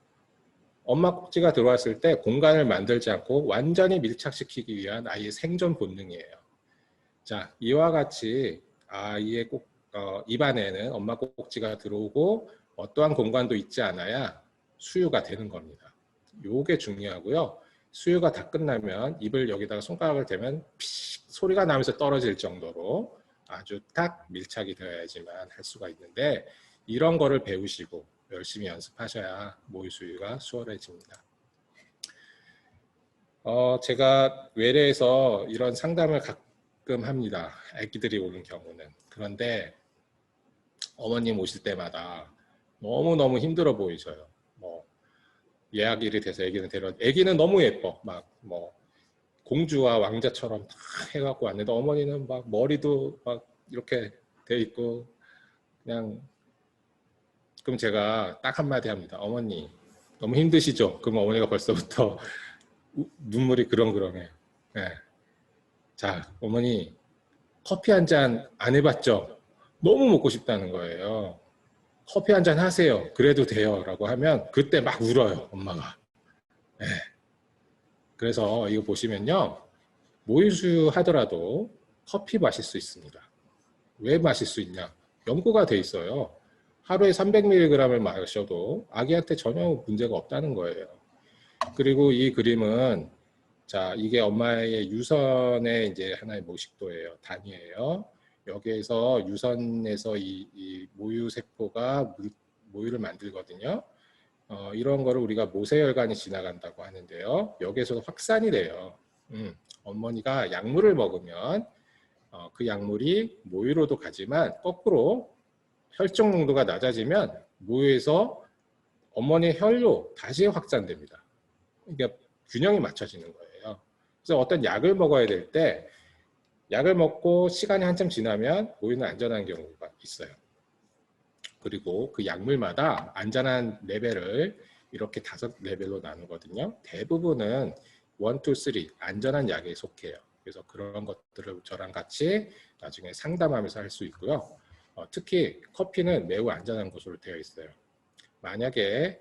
S1: 엄마 꼭지가 들어왔을 때 공간을 만들지 않고 완전히 밀착시키기 위한 아이의 생존 본능이에요. 자, 이와 같이 아이의 입안에는 엄마 꼭지가 들어오고 어떠한 공간도 있지 않아야 수유가 되는 겁니다. 요게 중요하고요. 수유가 다 끝나면 입을 여기다가 손가락을 대면 피식 소리가 나면서 떨어질 정도로 아주 딱 밀착이 되어야지만 할 수가 있는데 이런 거를 배우시고 열심히 연습하셔야 모유 수유가 수월해집니다. 제가 외래에서 이런 상담을 가끔 합니다. 아기들이 오는 경우는. 그런데 어머님 오실 때마다 너무너무 힘들어 보이셔요. 예약일이 돼서 아기는 너무 예뻐. 막 공주와 왕자처럼 다 해갖고 왔는데 어머니는 막 머리도 막 이렇게 돼 있고 그냥. 그럼 제가 딱 한마디 합니다. 어머니 너무 힘드시죠? 그럼 어머니가 벌써부터 눈물이 그렁그렁해요. 네. 자, 어머니 커피 한 잔 안 해봤죠? 너무 먹고 싶다는 거예요. 커피 한 잔 하세요. 그래도 돼요. 라고 하면 그때 막 울어요. 엄마가. 네. 그래서 이거 보시면요. 모유수유 하더라도 커피 마실 수 있습니다. 왜 마실 수 있냐? 연구가 돼 있어요. 하루에 300mg을 마셔도 아기한테 전혀 문제가 없다는 거예요. 그리고 이 그림은 자, 이게 엄마의 유선의 이제 하나의 모식도예요. 단위예요. 여기에서 유선에서 이 모유 세포가 모유를 만들거든요. 이런 거를 우리가 모세혈관이 지나간다고 하는데요. 여기에서도 확산이 돼요. 어머니가 약물을 먹으면 그 약물이 모유로도 가지만 거꾸로 혈중 농도가 낮아지면 모유에서 어머니의 혈로 다시 확산됩니다. 이게 균형이 맞춰지는 거예요. 그래서 어떤 약을 먹어야 될 때 약을 먹고 시간이 한참 지나면 모유는 안전한 경우가 있어요. 그리고 그 약물마다 안전한 레벨을 이렇게 5레벨로 나누거든요. 대부분은 1, 2, 3 안전한 약에 속해요. 그래서 그런 것들을 저랑 같이 나중에 상담하면서 할 수 있고요. 특히 커피는 매우 안전한 것으로 되어 있어요. 만약에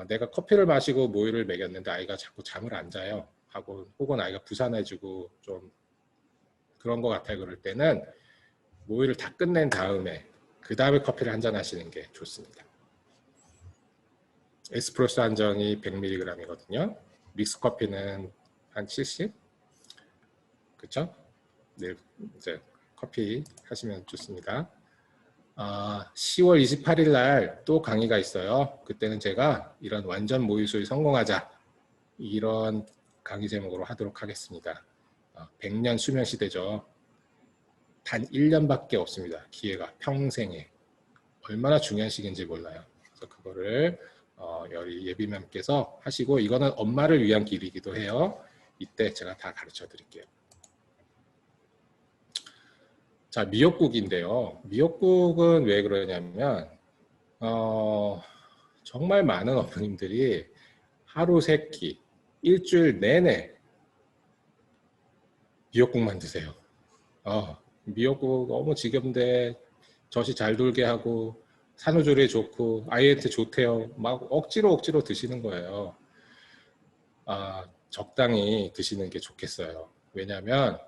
S1: 내가 커피를 마시고 모유를 먹였는데 아이가 자꾸 잠을 안 자요 하고 혹은 아이가 부산해지고 좀 그런 것 같아요. 그럴 때는 모유를 다 끝낸 다음에 그 다음에 커피를 한잔 하시는 게 좋습니다. 에스프레소 한 잔이 100mg이거든요. 믹스 커피는 한 70? 그렇죠? 네, 이제 커피 하시면 좋습니다. 10월 28일 날 또 강의가 있어요. 그때는 제가 이런 완전 모유수유 성공하자 이런 강의 제목으로 하도록 하겠습니다. 100년 수명 시대죠. 단 1년밖에 없습니다. 기회가 평생에. 얼마나 중요한 시기인지 몰라요. 그래서 그거를 예비면께서 하시고 이거는 엄마를 위한 길이기도 해요. 이때 제가 다 가르쳐 드릴게요. 자, 미역국인데요. 미역국은 왜 그러냐면 정말 많은 어머님들이 하루 3끼, 일주일 내내 미역국만 드세요. 미역국 너무 지겹는데 젖이 잘 돌게 하고 산후조리에 좋고 아이한테 좋대요. 막 억지로 드시는 거예요. 적당히 드시는 게 좋겠어요. 왜냐하면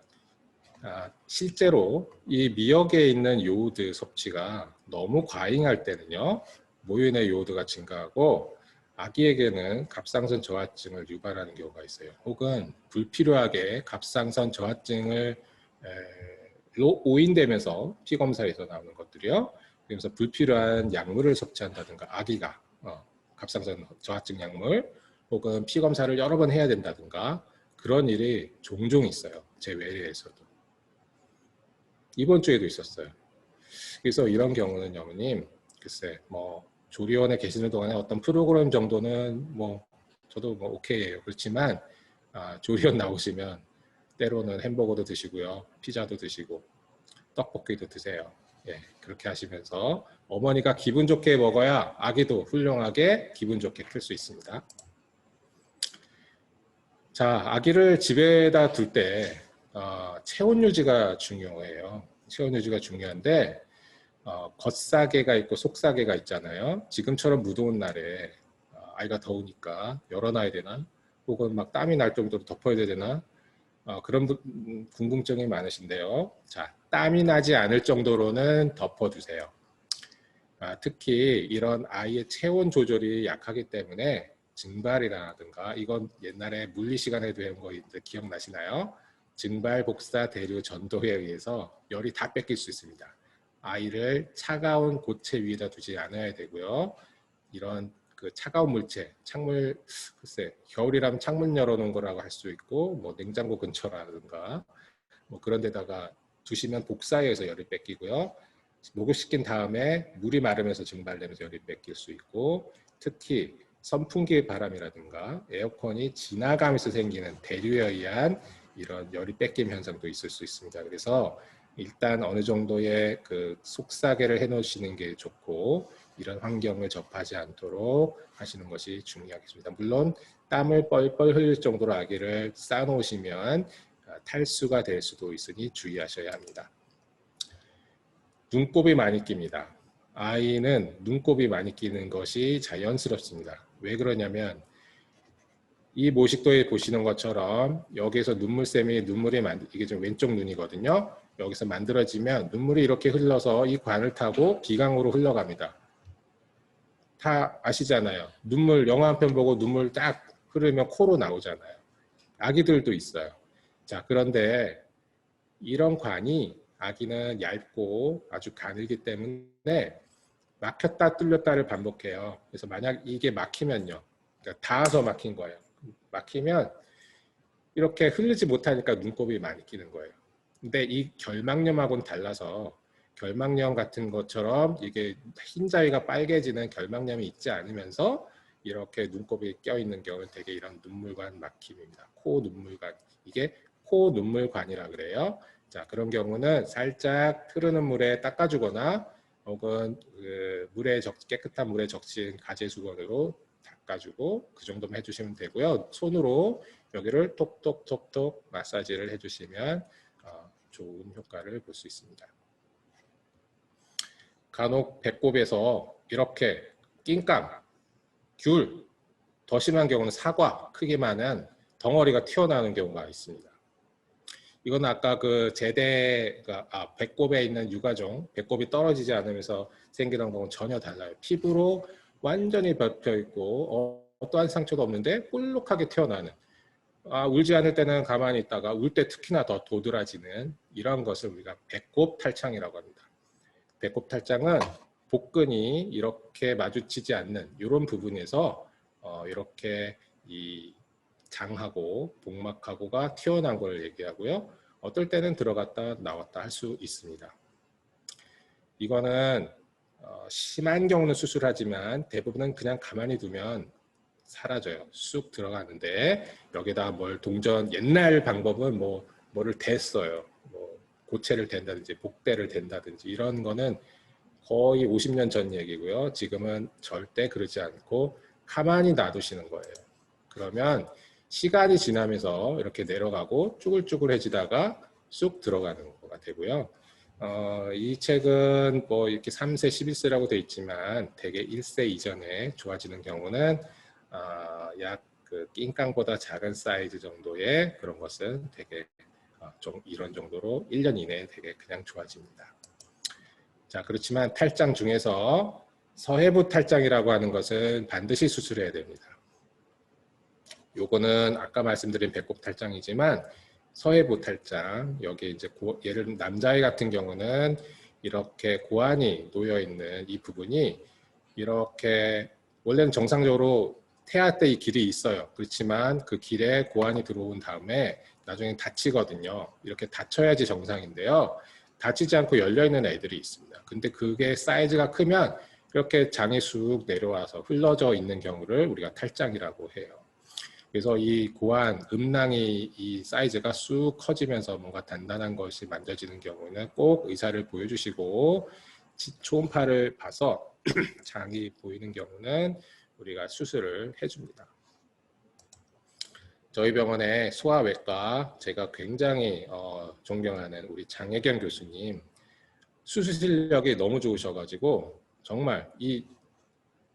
S1: 실제로 이 미역에 있는 요오드 섭취가 너무 과잉할 때는요. 모유의 요오드가 증가하고 아기에게는 갑상선 저하증을 유발하는 경우가 있어요. 혹은 불필요하게 갑상선 저하증을 오인되면서 피검사에서 나오는 것들이요. 그래서 불필요한 약물을 섭취한다든가 아기가 갑상선 저하증 약물 혹은 피 검사를 여러 번 해야 된다든가 그런 일이 종종 있어요. 제 외래에서도. 이번 주에도 있었어요. 그래서 이런 경우는 어머님 글쎄 뭐 조리원에 계시는 동안에 어떤 프로그램 정도는 뭐 저도 뭐 오케이예요. 그렇지만 조리원 나오시면 때로는 햄버거도 드시고요. 피자도 드시고 떡볶이도 드세요. 예, 그렇게 하시면서 어머니가 기분 좋게 먹어야 아기도 훌륭하게 기분 좋게 클 수 있습니다. 자, 아기를 집에다 둘 때 체온 유지가 중요해요. 체온 유지가 중요한데 겉사계가 있고 속사계가 있잖아요. 지금처럼 무더운 날에 아이가 더우니까 열어놔야 되나? 혹은 막 땀이 날 정도로 덮어야 되나? 그런 궁금증이 많으신데요. 자, 땀이 나지 않을 정도로는 덮어주세요. 특히 이런 아이의 체온 조절이 약하기 때문에 증발이라든가 이건 옛날에 물리 시간에도 배운 거 기억나시나요? 증발, 복사, 대류, 전도에 의해서 열이 다 뺏길 수 있습니다. 아이를 차가운 고체 위에다 두지 않아야 되고요. 이런 그 차가운 물체, 창문, 글쎄 겨울이라면 창문 열어놓은 거라고 할 수 있고 뭐 냉장고 근처라든가 뭐 그런 데다가 두시면 복사해서 열이 뺏기고요. 목욕시킨 다음에 물이 마르면서 증발되면서 열이 뺏길 수 있고 특히 선풍기의 바람이라든가 에어컨이 지나가면서 생기는 대류에 의한 이런 열이 뺏김 현상도 있을 수 있습니다. 그래서 일단 어느 정도의 그 속사계를 해 놓으시는 게 좋고 이런 환경을 접하지 않도록 하시는 것이 중요하겠습니다. 물론 땀을 뻘뻘 흘릴 정도로 아기를 쌓아 놓으시면 탈수가 될 수도 있으니 주의하셔야 합니다. 눈곱이 많이 낍니다. 아이는 눈곱이 많이 끼는 것이 자연스럽습니다. 왜 그러냐면 이 모식도에 보시는 것처럼 여기에서 눈물샘이 이게 좀 왼쪽 눈이거든요. 여기서 만들어지면 눈물이 이렇게 흘러서 이 관을 타고 기강으로 흘러갑니다. 다 아시잖아요. 눈물 영화 한 편 보고 눈물 딱 흐르면 코로 나오잖아요. 아기들도 있어요. 자, 그런데 이런 관이 아기는 얇고 아주 가늘기 때문에 막혔다 뚫렸다를 반복해요. 그래서 만약 이게 막히면요. 그러니까 닿아서 막힌 거예요. 막히면 이렇게 흐르지 못하니까 눈곱이 많이 끼는 거예요. 근데 이 결막염하고는 달라서 결막염 같은 것처럼 이게 흰자위가 빨개지는 결막염이 있지 않으면서 이렇게 눈곱이 껴있는 경우는 되게 이런 눈물관 막힘입니다. 코 눈물관. 이게 코 눈물관이라 그래요. 자, 그런 경우는 살짝 흐르는 물에 닦아주거나 혹은 그 깨끗한 물에 적신 가제 수건으로 닦아주고 그 정도만 해주시면 되고요. 손으로 여기를 톡톡톡톡 마사지를 해주시면 좋은 효과를 볼 수 있습니다. 간혹 배꼽에서 이렇게 낑깡, 귤, 더 심한 경우는 사과 크기만한 덩어리가 튀어나오는 경우가 있습니다. 이건 아까 그 배꼽에 있는 유가종, 배꼽이 떨어지지 않으면서 생기는 경우는 전혀 달라요. 피부로 완전히 벗겨 있고 어떠한 상처도 없는데 볼록하게 튀어나오는 울지 않을 때는 가만히 있다가 울 때 특히나 더 도드라지는 이런 것을 우리가 배꼽 탈창이라고 합니다. 배꼽 탈장은 복근이 이렇게 마주치지 않는 이런 부분에서 이렇게 이 장하고 복막하고가 튀어나온 걸 얘기하고요. 어떨 때는 들어갔다 나왔다 할 수 있습니다. 이거는 심한 경우는 수술하지만 대부분은 그냥 가만히 두면 사라져요. 쑥 들어가는데 여기다 뭘 옛날 방법은 뭐를 댔어요. 뭐 고체를 댄다든지 복대를 댄다든지 이런 거는 거의 50년 전 얘기고요. 지금은 절대 그러지 않고 가만히 놔두시는 거예요. 그러면 시간이 지나면서 이렇게 내려가고 쭈글쭈글해지다가 쑥 들어가는 거가 되고요. 이 책은 뭐 이렇게 3세, 11세라고 되어 있지만 대개 1세 이전에 좋아지는 경우는 약 그 낑깡보다 작은 사이즈 정도의 그런 것은 되게 좀 이런 정도로 1년 이내에 되게 그냥 좋아집니다. 자, 그렇지만 탈장 중에서 서해부 탈장이라고 하는 것은 반드시 수술해야 됩니다. 요거는 아까 말씀드린 배꼽 탈장이지만 서해부 탈장, 여기 이제 예를 들면 남자애 같은 경우는 이렇게 고환이 놓여 있는 이 부분이 이렇게 원래는 정상적으로 태아 때 이 길이 있어요. 그렇지만 그 길에 고환이 들어온 다음에 나중에 다치거든요. 이렇게 다쳐야지 정상인데요. 다치지 않고 열려있는 애들이 있습니다. 근데 그게 사이즈가 크면 이렇게 장이 쑥 내려와서 흘러져 있는 경우를 우리가 탈장이라고 해요. 그래서 이 고환, 음낭이 이 사이즈가 쑥 커지면서 뭔가 단단한 것이 만져지는 경우는 꼭 의사를 보여주시고 초음파를 봐서 장이 보이는 경우는 우리가 수술을 해줍니다. 저희 병원의 소아외과 제가 굉장히 존경하는 우리 장혜경 교수님 수술 실력이 너무 좋으셔가지고 정말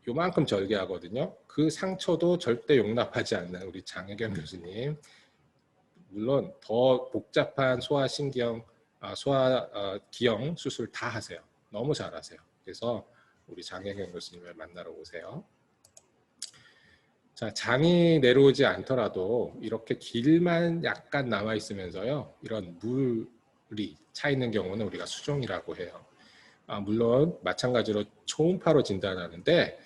S1: 요만큼 절개하거든요. 그 상처도 절대 용납하지 않는 우리 장혜경 교수님. 물론 더 복잡한 소아신경, 기형 수술 다 하세요. 너무 잘하세요. 그래서 우리 장혜경 교수님을 만나러 오세요. 자, 장이 내려오지 않더라도 이렇게 길만 약간 남아 있으면서요. 이런 물이 차 있는 경우는 우리가 수종이라고 해요. 물론 마찬가지로 초음파로 진단하는데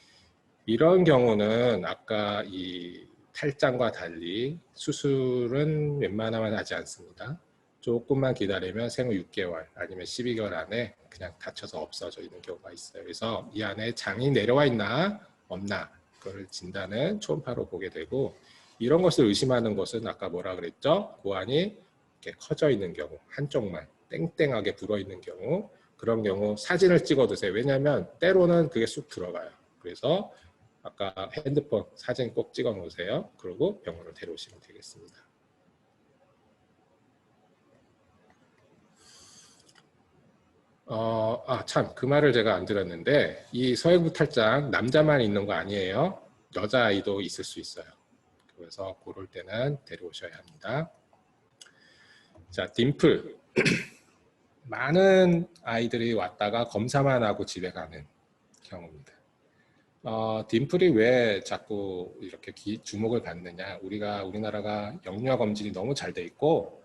S1: 이런 경우는 아까 이 탈장과 달리 수술은 웬만하면 하지 않습니다. 조금만 기다리면 생후 6개월 아니면 12개월 안에 그냥 다쳐서 없어져 있는 경우가 있어요. 그래서 이 안에 장이 내려와 있나 없나 그걸 진단은 초음파로 보게 되고 이런 것을 의심하는 것은 아까 뭐라 그랬죠? 고환이 이렇게 커져 있는 경우 한쪽만 땡땡하게 불어 있는 경우 그런 경우 사진을 찍어 두세요. 왜냐하면 때로는 그게 쑥 들어가요. 그래서 아까 핸드폰 사진 꼭 찍어 놓으세요. 그리고 병원을 데려오시면 되겠습니다. 참, 그 말을 제가 안 들었는데 이 서해부 탈장 남자만 있는 거 아니에요. 여자아이도 있을 수 있어요. 그래서 그럴 때는 데려오셔야 합니다. 자, 딤플. 많은 아이들이 왔다가 검사만 하고 집에 가는 경우입니다. 딤플이 왜 자꾸 이렇게 주목을 받느냐. 우리나라가 영유아 검진이 너무 잘 돼 있고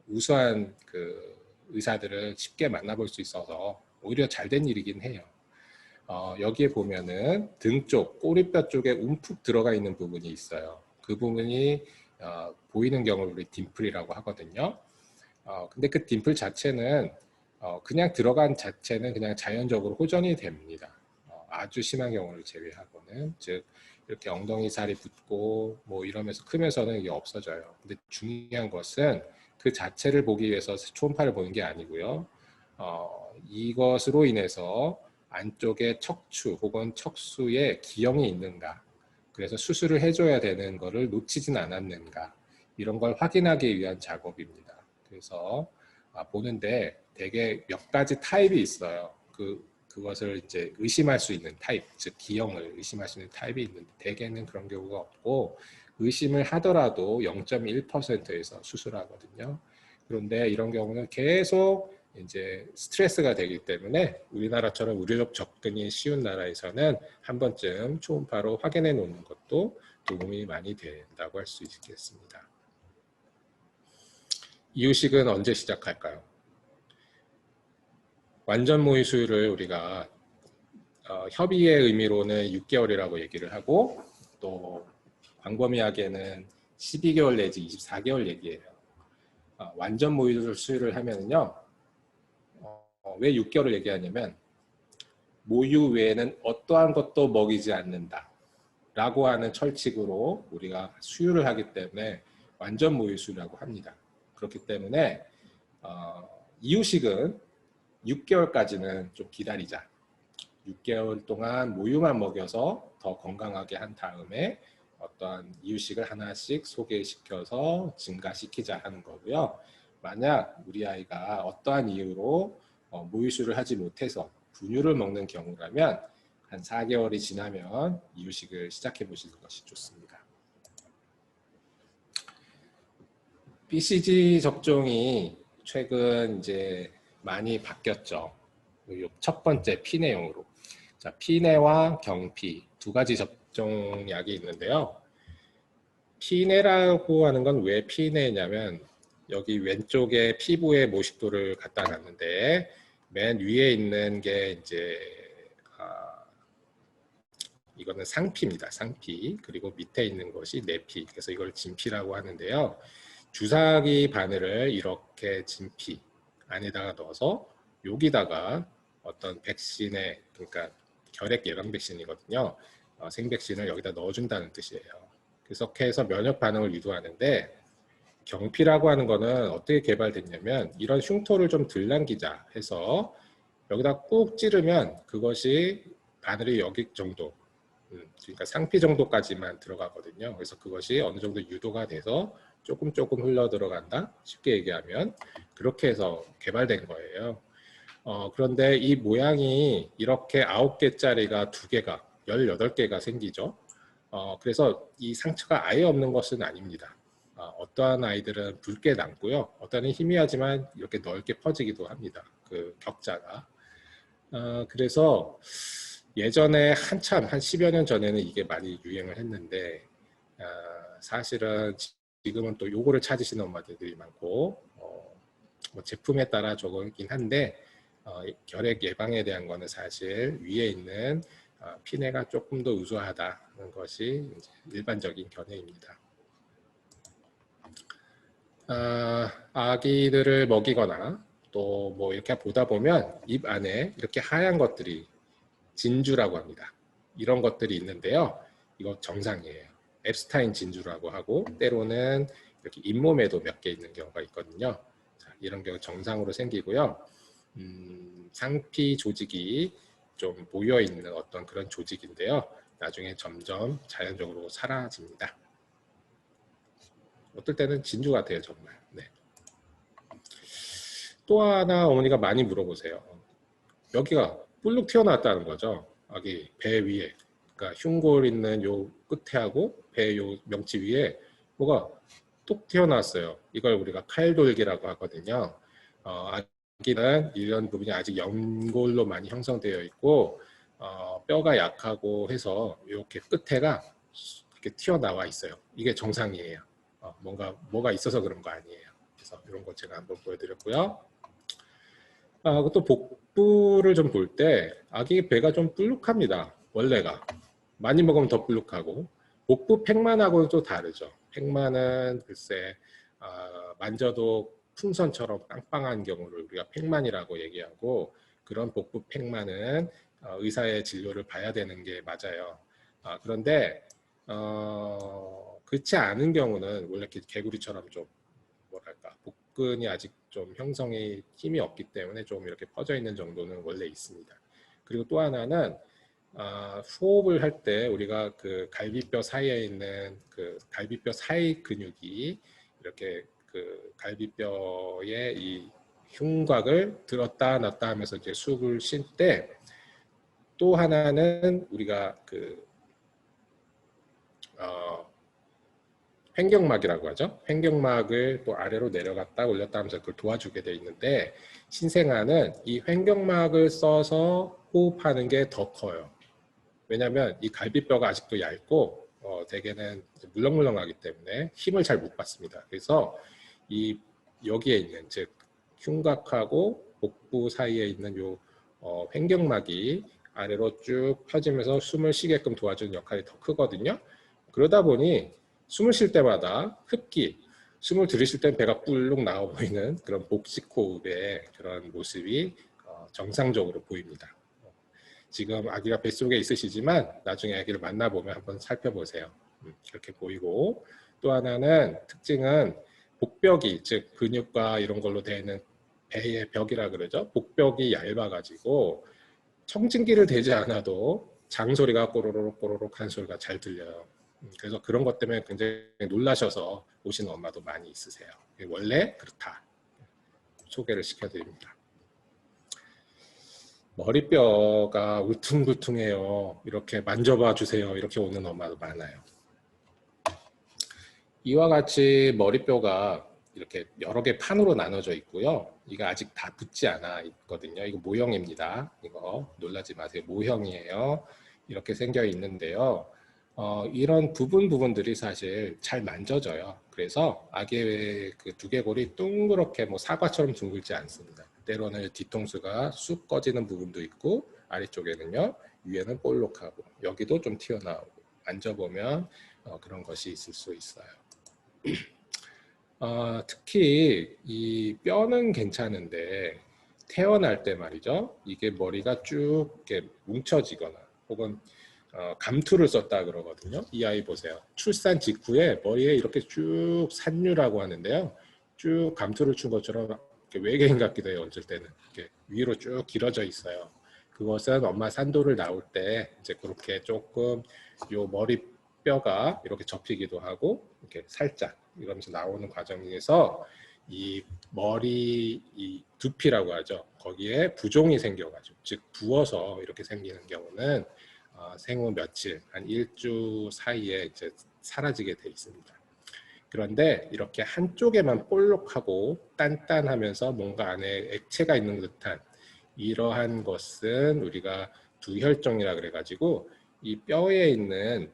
S1: 우수한 그 의사들을 쉽게 만나볼 수 있어서 오히려 잘 된 일이긴 해요. 여기에 보면은 등 쪽, 꼬리뼈 쪽에 움푹 들어가 있는 부분이 있어요. 그 부분이 보이는 경우를 우리 딤플이라고 하거든요. 근데 그 딤플 자체는 그냥 들어간 자체는 그냥 자연적으로 호전이 됩니다. 아주 심한 경우를 제외하고는 즉 이렇게 엉덩이 살이 붙고 뭐 이러면서 크면서는 이게 없어져요. 근데 중요한 것은 그 자체를 보기 위해서 초음파를 보는 게 아니고요. 이것으로 인해서 안쪽에 척추 혹은 척수에 기형이 있는가, 그래서 수술을 해줘야 되는 거를 놓치진 않았는가, 이런 걸 확인하기 위한 작업입니다. 그래서 보는데 되게 몇 가지 타입이 있어요. 그것을 이제 의심할 수 있는 타입, 즉 기형을 의심할 수 있는 타입이 있는데 대개는 그런 경우가 없고 의심을 하더라도 0.1%에서 수술하거든요. 그런데 이런 경우는 계속 이제 스트레스가 되기 때문에 우리나라처럼 의료적 접근이 쉬운 나라에서는 한 번쯤 초음파로 확인해 놓는 것도 도움이 많이 된다고 할 수 있겠습니다. 이유식은 언제 시작할까요? 완전 모의 수유를 우리가 협의의 의미로는 6개월이라고 얘기를 하고 또 광범위하게는 12개월 내지 24개월 얘기해요. 완전 모의 수유를 하면요. 왜 6개월을 얘기하냐면 모유 외에는 어떠한 것도 먹이지 않는다 라고 하는 철칙으로 우리가 수유를 하기 때문에 완전 모유 수유라고 합니다. 그렇기 때문에 이유식은 6개월까지는 좀 기다리자. 6개월 동안 모유만 먹여서 더 건강하게 한 다음에 어떠한 이유식을 하나씩 소개시켜서 증가시키자 하는 거고요. 만약 우리 아이가 어떠한 이유로 모유수를 하지 못해서 분유를 먹는 경우라면 한 4개월이 지나면 이유식을 시작해 보시는 것이 좋습니다. BCG 접종이 최근 이제 많이 바뀌었죠. 첫 번째 피내용으로. 자, 피내와 경피 두 가지 접종약이 있는데요. 피내라고 하는 건 왜 피내냐면 여기 왼쪽에 피부에 모식도를 갖다 놨는데 맨 위에 있는 게 이제 이거는 상피입니다. 상피. 그리고 밑에 있는 것이 내피. 그래서 이걸 진피라고 하는데요. 주사기 바늘을 이렇게 진피 안에다가 넣어서 여기다가 어떤 백신에, 그러니까 결핵 예방 백신이거든요. 생백신을 여기다 넣어준다는 뜻이에요. 그렇게 해서 면역 반응을 유도하는데, 경피라고 하는 거는 어떻게 개발됐냐면 이런 흉터를 좀 덜 남기자 해서 여기다 꾹 찌르면 그것이 바늘이 여기 정도, 그러니까 상피 정도까지만 들어가거든요. 그래서 그것이 어느 정도 유도가 돼서 조금 흘러 들어간다. 쉽게 얘기하면 그렇게 해서 개발된 거예요. 그런데 이 모양이 이렇게 9개짜리가 2개가 18개가 생기죠. 그래서 이 상처가 아예 없는 것은 아닙니다. 어떠한 아이들은 붉게 남고요. 어떠한 희미하지만 이렇게 넓게 퍼지기도 합니다. 그 격자가. 그래서 예전에 한참 한 10여 년 전에는 이게 많이 유행을 했는데, 사실은 지금은 또 요거를 찾으시는 엄마들이 많고, 뭐 제품에 따라 조금이긴 한데, 결핵 예방에 대한 거는 사실 위에 있는 피내가 조금 더 우수하다는 것이 이제 일반적인 견해입니다. 아기들을 먹이거나 또 뭐 이렇게 보다 보면 입 안에 이렇게 하얀 것들이 진주라고 합니다. 이런 것들이 있는데요. 이거 정상이에요. 엡스타인 진주라고 하고 때로는 이렇게 잇몸에도 몇 개 있는 경우가 있거든요. 자, 이런 경우 정상으로 생기고요. 상피 조직이 좀 모여 있는 어떤 그런 조직인데요. 나중에 점점 자연적으로 사라집니다. 어떨 때는 진주 같아요, 정말. 네. 또 하나 어머니가 많이 물어보세요. 여기가 불룩 튀어나왔다는 거죠. 여기 배 위에, 그러니까 흉골 있는 요 끝에 하고 배 요 명치 위에 뭐가 뚝 튀어나왔어요. 이걸 우리가 칼돌기라고 하거든요. 아기는 이런 부분이 아직 연골로 많이 형성되어 있고 뼈가 약하고 해서 이렇게 끝에가 이렇게 튀어나와 있어요. 이게 정상이에요. 뭐가 있어서 그런 거 아니에요. 그래서 이런 거 제가 한번 보여드렸고요. 또 복부를 좀 볼 때 아기 배가 좀 불룩합니다. 원래가 많이 먹으면 더 불룩하고, 복부 팽만하고는 또 다르죠. 팽만은 글쎄 만져도 풍선처럼 빵빵한 경우를 우리가 팽만이라고 얘기하고, 그런 복부 팽만은 의사의 진료를 봐야 되는 게 맞아요. 그런데 그렇지 않은 경우는 원래 개구리처럼 좀 뭐랄까 복근이 아직 좀 형성이 힘이 없기 때문에 좀 이렇게 퍼져 있는 정도는 원래 있습니다. 그리고 또 하나는 호흡을 할 때 우리가 그 갈비뼈 사이에 있는 그 갈비뼈 사이 근육이 이렇게 그 갈비뼈의 이 흉곽을 들었다 놨다 하면서 이제 숨을 쉴 때, 또 하나는 우리가 그 횡격막이라고 하죠. 횡격막을 또 아래로 내려갔다 올렸다 하면서 그걸 도와주게 돼 있는데, 신생아는 이 횡격막을 써서 호흡하는 게 더 커요. 왜냐하면 이 갈비뼈가 아직도 얇고 대개는 물렁물렁하기 때문에 힘을 잘 못 받습니다. 그래서 이 여기에 있는, 즉 흉곽하고 복부 사이에 있는 요 횡격막이 아래로 쭉 펴지면서 숨을 쉬게끔 도와주는 역할이 더 크거든요. 그러다 보니 숨을 쉴 때마다 흡기, 숨을 들이쉴 땐 배가 뿔룩 나와 보이는 그런 복식 호흡의 그런 모습이 정상적으로 보입니다. 지금 아기가 뱃속에 있으시지만 나중에 아기를 만나보면 한번 살펴보세요. 이렇게 보이고, 또 하나는 특징은 복벽이, 즉 근육과 이런 걸로 되어 있는 배의 벽이라 그러죠. 복벽이 얇아가지고 청진기를 대지 않아도 장소리가 꼬로록 꼬로록 하는 소리가 잘 들려요. 그래서 그런 것 때문에 굉장히 놀라셔서 오시는 엄마도 많이 있으세요. 원래 그렇다. 소개를 시켜드립니다. 머리뼈가 울퉁불퉁해요. 이렇게 만져봐 주세요. 이렇게 오는 엄마도 많아요. 이와 같이 머리뼈가 이렇게 여러 개 판으로 나눠져 있고요. 이거 아직 다 붙지 않아 있거든요. 이거 모형입니다. 이거 놀라지 마세요. 모형이에요. 이렇게 생겨 있는데요. 이런 부분들이 사실 잘 만져져요. 그래서 아기의 그 두개골이 둥그렇게 뭐 사과처럼 둥글지 않습니다. 때로는 뒤통수가 쑥 꺼지는 부분도 있고 아래쪽에는요 위에는 볼록하고 여기도 좀 튀어나오고 만져보면 그런 것이 있을 수 있어요. 특히 이 뼈는 괜찮은데 태어날 때 말이죠. 이게 머리가 쭉 이렇게 뭉쳐지거나 혹은 감투를 썼다 그러거든요. 이 아이 보세요. 출산 직후에 머리에 이렇게 쭉 산유라고 하는데요. 쭉 감투를 춘 것처럼 외계인 같기도 해요. 어쩔 때는 이렇게 위로 쭉 길어져 있어요. 그것은 엄마 산도를 나올 때 이제 그렇게 조금 요 머리뼈가 이렇게 접히기도 하고 이렇게 살짝 이러면서 나오는 과정에서 이 머리 이 두피라고 하죠. 거기에 부종이 생겨가지고 즉 부어서 이렇게 생기는 경우는 생후 며칠 한 일주 사이에 이제 사라지게 돼 있습니다. 그런데 이렇게 한쪽에만 볼록하고 단단하면서 뭔가 안에 액체가 있는 듯한 이러한 것은 우리가 두혈종이라 그래가지고 이 뼈에 있는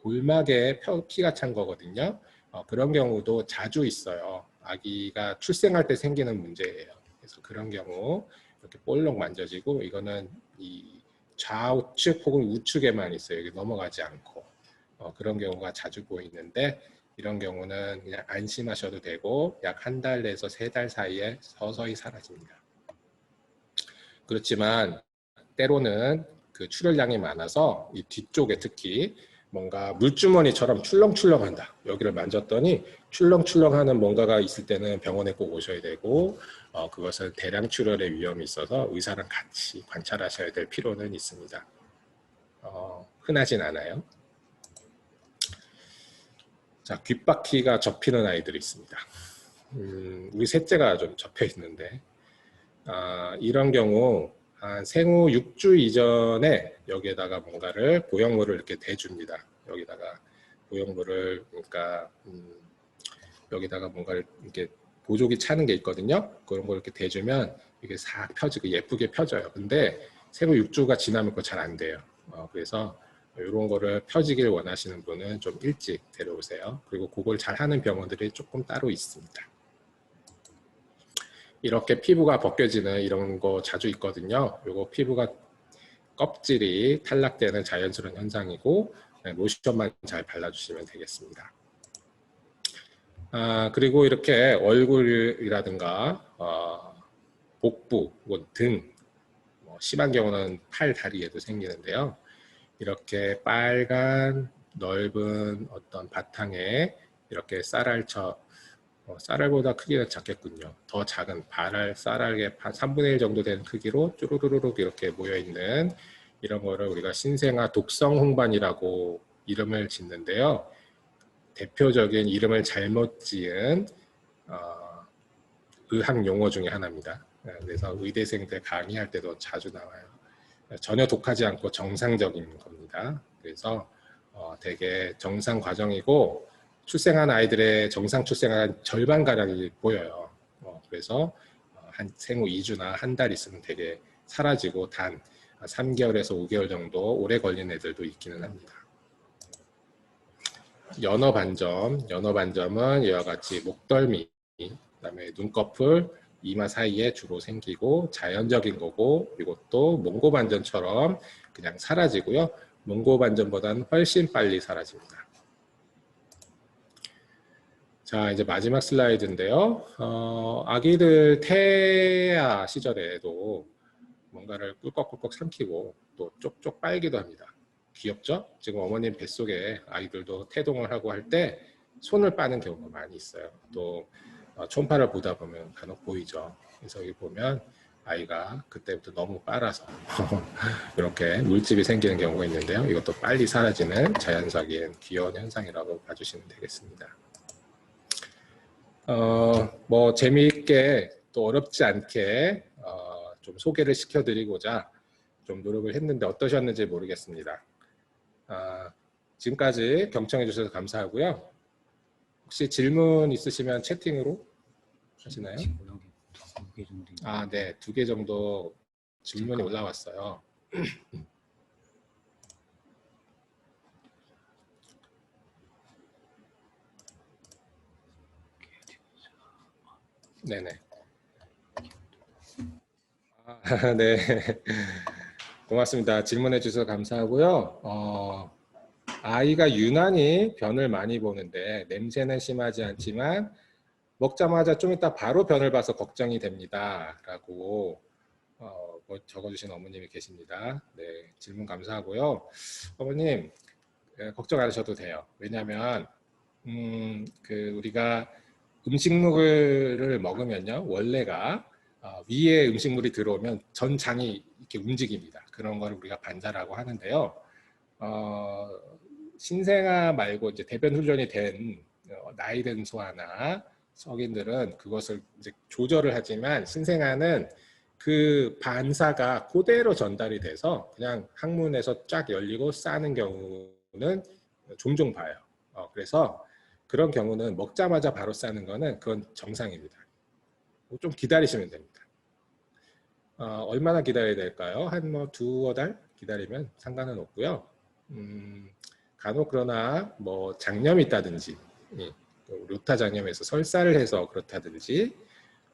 S1: 골막에 피가 찬 거거든요. 그런 경우도 자주 있어요. 아기가 출생할 때 생기는 문제예요. 그래서 그런 경우 이렇게 볼록 만져지고 이거는 이 좌우측 혹은 우측에만 있어요. 여기 넘어가지 않고 그런 경우가 자주 보이는데 이런 경우는 그냥 안심하셔도 되고 약 한 달 내에서 3달 사이에 서서히 사라집니다. 그렇지만 때로는 그 출혈량이 많아서 이 뒤쪽에 특히 뭔가 물주머니처럼 출렁출렁한다. 여기를 만졌더니 출렁출렁하는 뭔가가 있을 때는 병원에 꼭 오셔야 되고 그것은 대량 출혈의 위험이 있어서 의사랑 같이 관찰하셔야 될 필요는 있습니다. 흔하진 않아요. 자, 귓바퀴가 접히는 아이들이 있습니다. 우리 셋째가 좀 접혀 있는데 이런 경우 한 생후 6주 이전에 여기에다가 뭔가를 보형물을 이렇게 대줍니다. 여기다가 보형물을 그러니까 여기다가 뭔가를 이렇게 보조기 차는 게 있거든요. 그런 걸 이렇게 대주면 이게 싹 펴지고 예쁘게 펴져요. 근데 생후 6주가 지나면 그거 잘 안 돼요. 그래서 이런 거를 펴지길 원하시는 분은 좀 일찍 데려오세요. 그리고 그걸 잘 하는 병원들이 조금 따로 있습니다. 이렇게 피부가 벗겨지는 이런 거 자주 있거든요. 요거 피부가 껍질이 탈락되는 자연스러운 현상이고 로션만 잘 발라주시면 되겠습니다. 그리고 이렇게 얼굴이라든가 복부 혹은 등 심한 경우는 팔, 다리에도 생기는데요. 이렇게 빨간 넓은 어떤 바탕에 이렇게 쌀알보다 크기가 작겠군요. 더 작은 쌀알의 3분의 1 정도 되는 크기로 쭈루루룩 이렇게 모여있는 이런 거를 우리가 신생아 독성홍반이라고 이름을 짓는데요. 대표적인 이름을 잘못 지은 의학 용어 중에 하나입니다. 그래서 의대생들 강의할 때도 자주 나와요. 전혀 독하지 않고 정상적인 겁니다. 그래서 되게 정상 과정이고 출생한 아이들의 정상 출생한 절반가량이 보여요. 그래서 한 생후 2주나 한 달 있으면 되게 사라지고 단 3개월에서 5개월 정도 오래 걸린 애들도 있기는 합니다. 연어반점은 이와 같이 목덜미, 그다음에 눈꺼풀, 이마 사이에 주로 생기고 자연적인 거고 이것도 몽고반점처럼 그냥 사라지고요. 몽고반점보다는 훨씬 빨리 사라집니다. 자, 이제 마지막 슬라이드인데요. 아기들 태아 시절에도 뭔가를 꿀꺽꿀꺽 삼키고 또 쪽쪽 빨기도 합니다. 귀엽죠? 지금 어머님 뱃속에 아이들도 태동을 하고 할 때 손을 빠는 경우가 많이 있어요. 또 초음파를 보다 보면 간혹 보이죠. 그래서 여기 보면 아이가 그때부터 너무 빨아서 이렇게 물집이 생기는 경우가 있는데요. 이것도 빨리 사라지는 자연적인 귀여운 현상이라고 봐주시면 되겠습니다. 뭐 재미있게 또 어렵지 않게 좀 소개를 시켜드리고자 좀 노력을 했는데 어떠셨는지 모르겠습니다. 지금까지 경청해 주셔서 감사하고요. 혹시 질문 있으시면 채팅으로 하시나요? 네, 2개 정도 질문이 올라왔어요. 네네. 네. 고맙습니다. 질문해 주셔서 감사하고요. 아이가 유난히 변을 많이 보는데 냄새는 심하지 않지만 먹자마자 좀 이따 바로 변을 봐서 걱정이 됩니다. 라고 뭐 적어주신 어머님이 계십니다. 네, 질문 감사하고요. 어머님, 걱정 안 하셔도 돼요. 왜냐하면 우리가 음식물을 먹으면요, 원래가 위에 음식물이 들어오면 전 장이 이렇게 움직입니다. 그런 걸 우리가 반사라고 하는데요. 신생아 말고 이제 대변 훈련이 된 나이 든 소아나 성인들은 그것을 이제 조절을 하지만 신생아는 그 반사가 그대로 전달이 돼서 그냥 항문에서 쫙 열리고 싸는 경우는 종종 봐요. 그래서 그런 경우는 먹자마자 바로 싸는 거는 그건 정상입니다. 좀 기다리시면 됩니다. 얼마나 기다려야 될까요? 한 뭐 두어 달 기다리면 상관은 없고요. 간혹 그러나 뭐 장염이 있다든지 루타 장염에서 설사를 해서 그렇다든지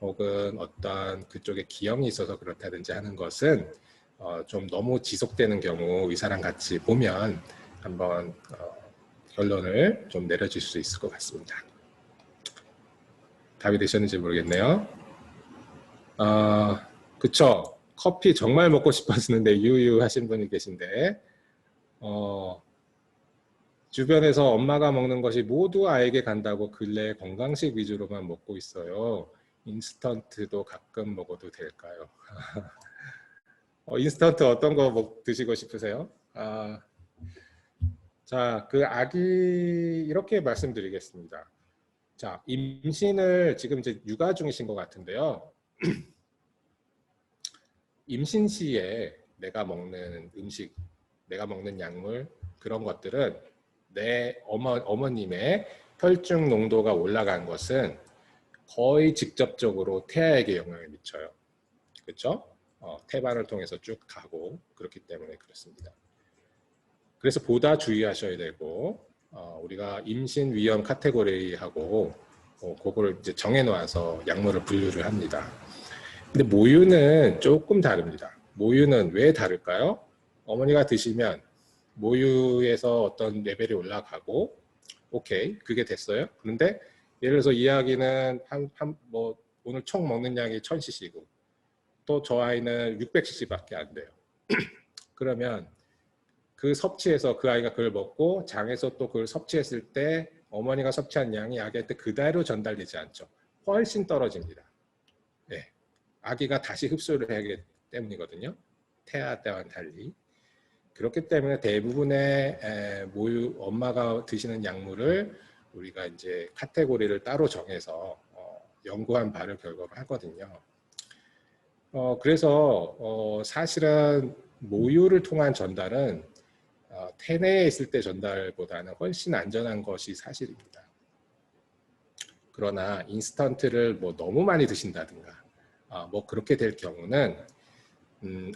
S1: 혹은 어떤 그쪽에 기형이 있어서 그렇다든지 하는 것은 좀 너무 지속되는 경우 의사랑 같이 보면 한번 결론을 좀 내려줄 수 있을 것 같습니다. 답이 되셨는지 모르겠네요. 그쵸. 커피 정말 먹고 싶어지는데 유유 하신 분이 계신데 주변에서 엄마가 먹는 것이 모두 아이에게 간다고 근래 건강식 위주로만 먹고 있어요. 인스턴트도 가끔 먹어도 될까요? 인스턴트 어떤 거 드시고 싶으세요? 자, 그 아기 이렇게 말씀드리겠습니다. 자, 임신을 지금 이제 육아 중이신 것 같은데요. 임신 시에 내가 먹는 음식, 내가 먹는 약물 그런 것들은 내 어머님의 혈중 농도가 올라간 것은 거의 직접적으로 태아에게 영향을 미쳐요. 그렇죠? 태반을 통해서 쭉 가고 그렇기 때문에 그렇습니다. 그래서 보다 주의하셔야 되고 우리가 임신 위험 카테고리하고 그거를 이제 정해놓아서 약물을 분류를 합니다. 근데 모유는 조금 다릅니다. 모유는 왜 다를까요? 어머니가 드시면 모유에서 어떤 레벨이 올라가고 오케이 그게 됐어요. 그런데 예를 들어서 이 아기는 뭐 오늘 총 먹는 양이 1000cc고 또 저 아이는 600cc밖에 안 돼요. 그러면 그 섭취해서 그 아이가 그걸 먹고 장에서 또 그걸 섭취했을 때 어머니가 섭취한 양이 아기한테 그대로 전달되지 않죠. 훨씬 떨어집니다. 네. 아기가 다시 흡수를 해야 하기 때문이거든요. 태아 때와는 달리. 그렇기 때문에 대부분의 모유 엄마가 드시는 약물을 우리가 이제 카테고리를 따로 정해서 연구한 바를 결과로 하거든요. 그래서 사실은 모유를 통한 전달은 태내에 있을 때 전달보다는 훨씬 안전한 것이 사실입니다. 그러나 인스턴트를 뭐 너무 많이 드신다든가 뭐 그렇게 될 경우는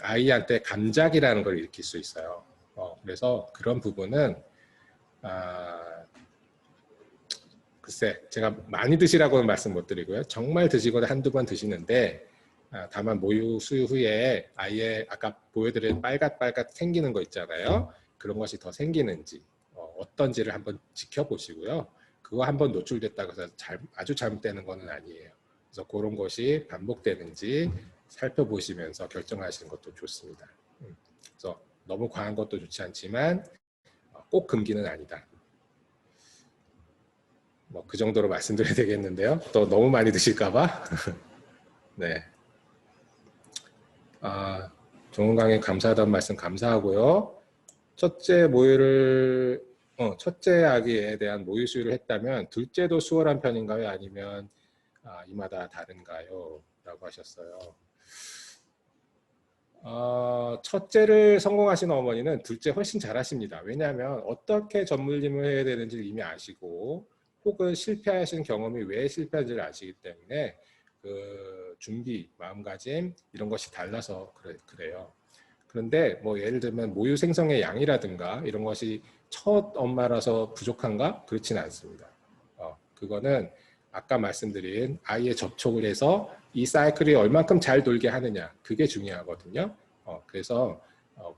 S1: 아이한테 감작이라는 걸 일으킬 수 있어요. 그래서 그런 부분은 글쎄 제가 많이 드시라고는 말씀 못 드리고요. 정말 드시거나 한두 번 드시는데 다만 모유 수유 후에 아이의 아까 보여드린 빨갛빨갛 생기는 거 있잖아요. 그런 것이 더 생기는지 어떤지를 한번 지켜보시고요. 그거 한번 노출됐다고 해서 아주 잘못되는 것은 아니에요. 그래서 그런 것이 반복되는지 살펴보시면서 결정하시는 것도 좋습니다. 그래서 너무 과한 것도 좋지 않지만 꼭 금기는 아니다. 뭐 그 정도로 말씀드려야 되겠는데요. 또 너무 많이 드실까봐. 네. 좋은 강의 감사하다는 말씀 감사하고요. 첫째 아기에 대한 모유 수유를 했다면 둘째도 수월한 편인가요? 아니면 이마다 다른가요? 라고 하셨어요. 첫째를 성공하신 어머니는 둘째 훨씬 잘하십니다. 왜냐하면 어떻게 젖물림을 해야 되는지를 이미 아시고 혹은 실패하신 경험이 왜 실패한지를 아시기 때문에 그 준비, 마음가짐 이런 것이 달라서 그래요. 그런데 뭐 예를 들면 모유 생성의 양이라든가 이런 것이 첫 엄마라서 부족한가? 그렇지는 않습니다. 그거는 아까 말씀드린 아이의 접촉을 해서 이 사이클이 얼만큼 잘 돌게 하느냐, 그게 중요하거든요. 그래서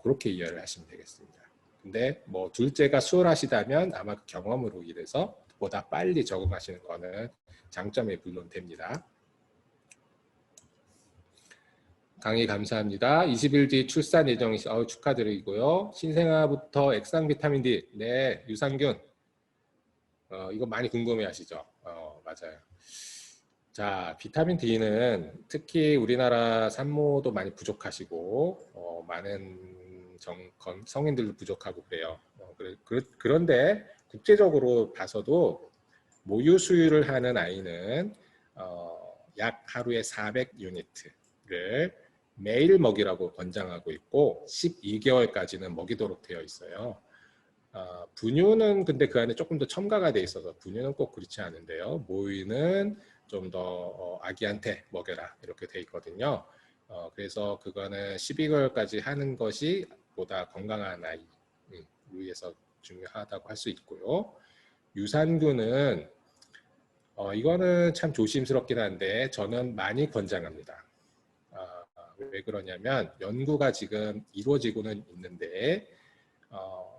S1: 그렇게 이해를 하시면 되겠습니다. 근데 뭐 둘째가 수월하시다면 아마 그 경험으로 인해서 보다 빨리 적응하시는 거는 장점이 물론 됩니다. 강의 감사합니다. 20일 뒤 출산 예정이시, 축하드리고요. 신생아부터 액상 비타민 D, 네, 유산균. 이거 많이 궁금해 하시죠? 맞아요. 자, 비타민 D는 특히 우리나라 산모도 많이 부족하시고, 많은 성인들도 부족하고 그래요. 그런데 국제적으로 봐서도 모유 수유를 하는 아이는 약 하루에 400유니트를 매일 먹이라고 권장하고 있고 12개월까지는 먹이도록 되어 있어요. 분유는 근데 그 안에 조금 더 첨가가 돼 있어서 분유는 꼭 그렇지 않은데요. 모유는 좀 더 아기한테 먹여라 이렇게 돼 있거든요. 그래서 그거는 12개월까지 하는 것이 보다 건강한 아이 위해서 중요하다고 할 수 있고요. 유산균은 이거는 참 조심스럽긴 한데 저는 많이 권장합니다. 왜 그러냐면 연구가 지금 이루어지고는 있는데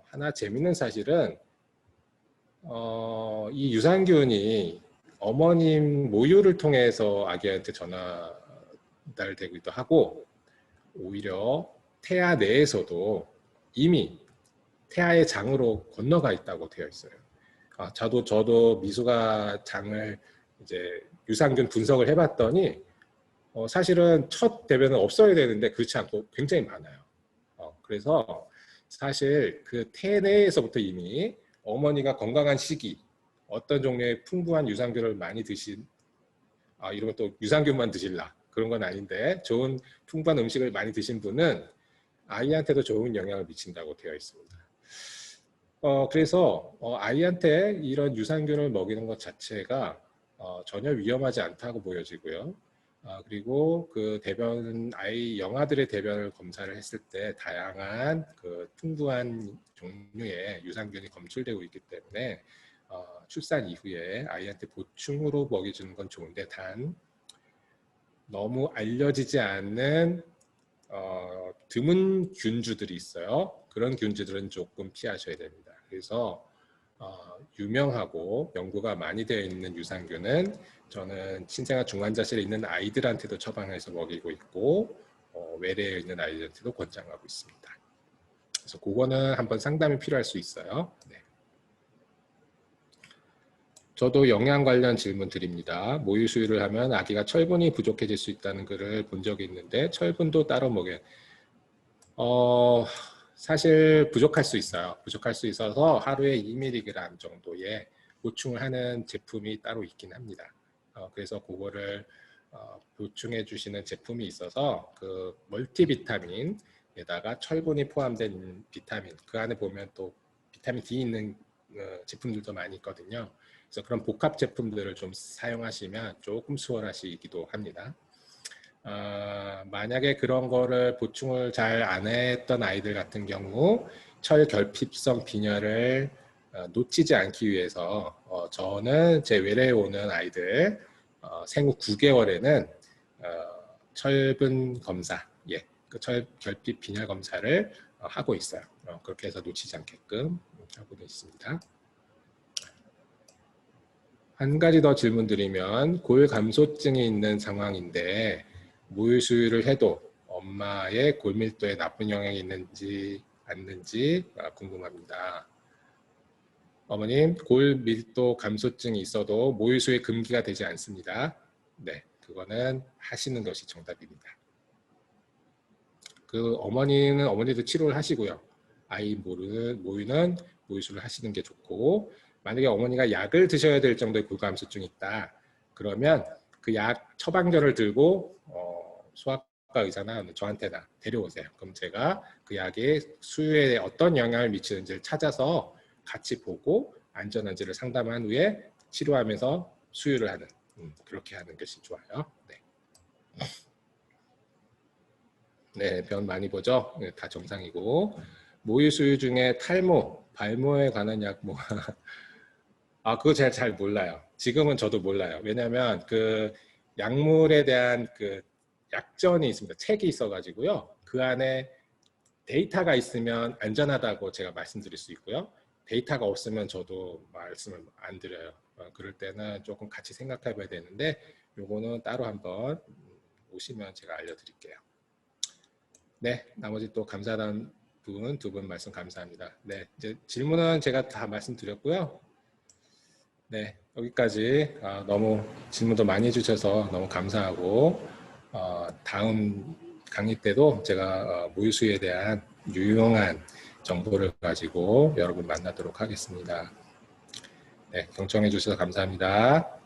S1: 하나 재밌는 사실은 이 유산균이 어머님 모유를 통해서 아기한테 전달되기도 하고 오히려 태아 내에서도 이미 태아의 장으로 건너가 있다고 되어 있어요. 저도 미숙아 장을 이제 유산균 분석을 해봤더니 사실은 첫 대변은 없어야 되는데 그렇지 않고 굉장히 많아요. 그래서 사실 그 태내에서부터 이미 어머니가 건강한 시기 어떤 종류의 풍부한 유산균을 많이 드신 이러면 또 유산균만 드실라 그런 건 아닌데 좋은 풍부한 음식을 많이 드신 분은 아이한테도 좋은 영향을 미친다고 되어 있습니다. 그래서 아이한테 이런 유산균을 먹이는 것 자체가 전혀 위험하지 않다고 보여지고요. 그리고 그 아이 영아들의 대변을 검사를 했을 때 다양한 그 풍부한 종류의 유산균이 검출되고 있기 때문에 출산 이후에 아이한테 보충으로 먹여주는 건 좋은데 단 너무 알려지지 않는 드문 균주들이 있어요. 그런 균주들은 조금 피하셔야 됩니다. 그래서 유명하고 연구가 많이 되어 있는 유산균은 저는 신생아 중환자실에 있는 아이들한테도 처방해서 먹이고 있고 외래에 있는 아이들한테도 권장하고 있습니다. 그래서 그거는 한번 상담이 필요할 수 있어요. 네. 저도 영양 관련 질문 드립니다. 모유 수유를 하면 아기가 철분이 부족해질 수 있다는 글을 본 적이 있는데 철분도 따로 먹여요. 사실 부족할 수 있어요. 부족할 수 있어서 하루에 2mg 정도의 보충을 하는 제품이 따로 있긴 합니다. 그래서 그거를 보충해 주시는 제품이 있어서 그 멀티비타민에다가 철분이 포함된 비타민 그 안에 보면 또 비타민 D 있는 제품들도 많이 있거든요. 그래서 그런 복합 제품들을 좀 사용하시면 조금 수월하시기도 합니다. 만약에 그런 거를 보충을 잘 안 했던 아이들 같은 경우 철결핍성 빈혈을 놓치지 않기 위해서 저는 제 외래에 오는 아이들 생후 9개월에는 철분 검사, 그 철결핍 빈혈 검사를 하고 있어요. 그렇게 해서 놓치지 않게끔 하고 있습니다. 한 가지 더 질문 드리면 골감소증이 있는 상황인데 모유 수유를 해도 엄마의 골밀도에 나쁜 영향이 있는지 않는지 궁금합니다. 어머님, 골밀도 감소증이 있어도 모유 수유 금기가 되지 않습니다. 네, 그거는 하시는 것이 정답입니다. 그 어머니도 치료를 하시고요. 아이 모유는 모유 수유를 하시는 게 좋고 만약에 어머니가 약을 드셔야 될 정도의 골감소증이 있다. 그러면 그 약 처방전을 들고 소아과 의사나 저한테나 데려오세요. 그럼 제가 그 약이 수유에 어떤 영향을 미치는지를 찾아서 같이 보고 안전한지를 상담한 후에 치료하면서 수유를 하는 그렇게 하는 것이 좋아요. 네, 변 많이 보죠? 네, 다 정상이고 모유 수유 중에 탈모, 발모에 관한 약 그거 제가 잘 몰라요. 지금은 저도 몰라요. 왜냐하면 그 약물에 대한 그 약전이 있습니다. 책이 있어가지고요. 그 안에 데이터가 있으면 안전하다고 제가 말씀드릴 수 있고요. 데이터가 없으면 저도 말씀을 안 드려요. 그럴 때는 조금 같이 생각해 봐야 되는데 요거는 따로 한번 오시면 제가 알려드릴게요. 네, 나머지 또 감사한 분, 두 분 말씀 감사합니다. 네, 이제 질문은 제가 다 말씀드렸고요. 네, 여기까지 너무 질문도 많이 해주셔서 너무 감사하고 다음 강의 때도 제가 모유수유에 대한 유용한 정보를 가지고 여러분 만나도록 하겠습니다. 네, 경청해 주셔서 감사합니다.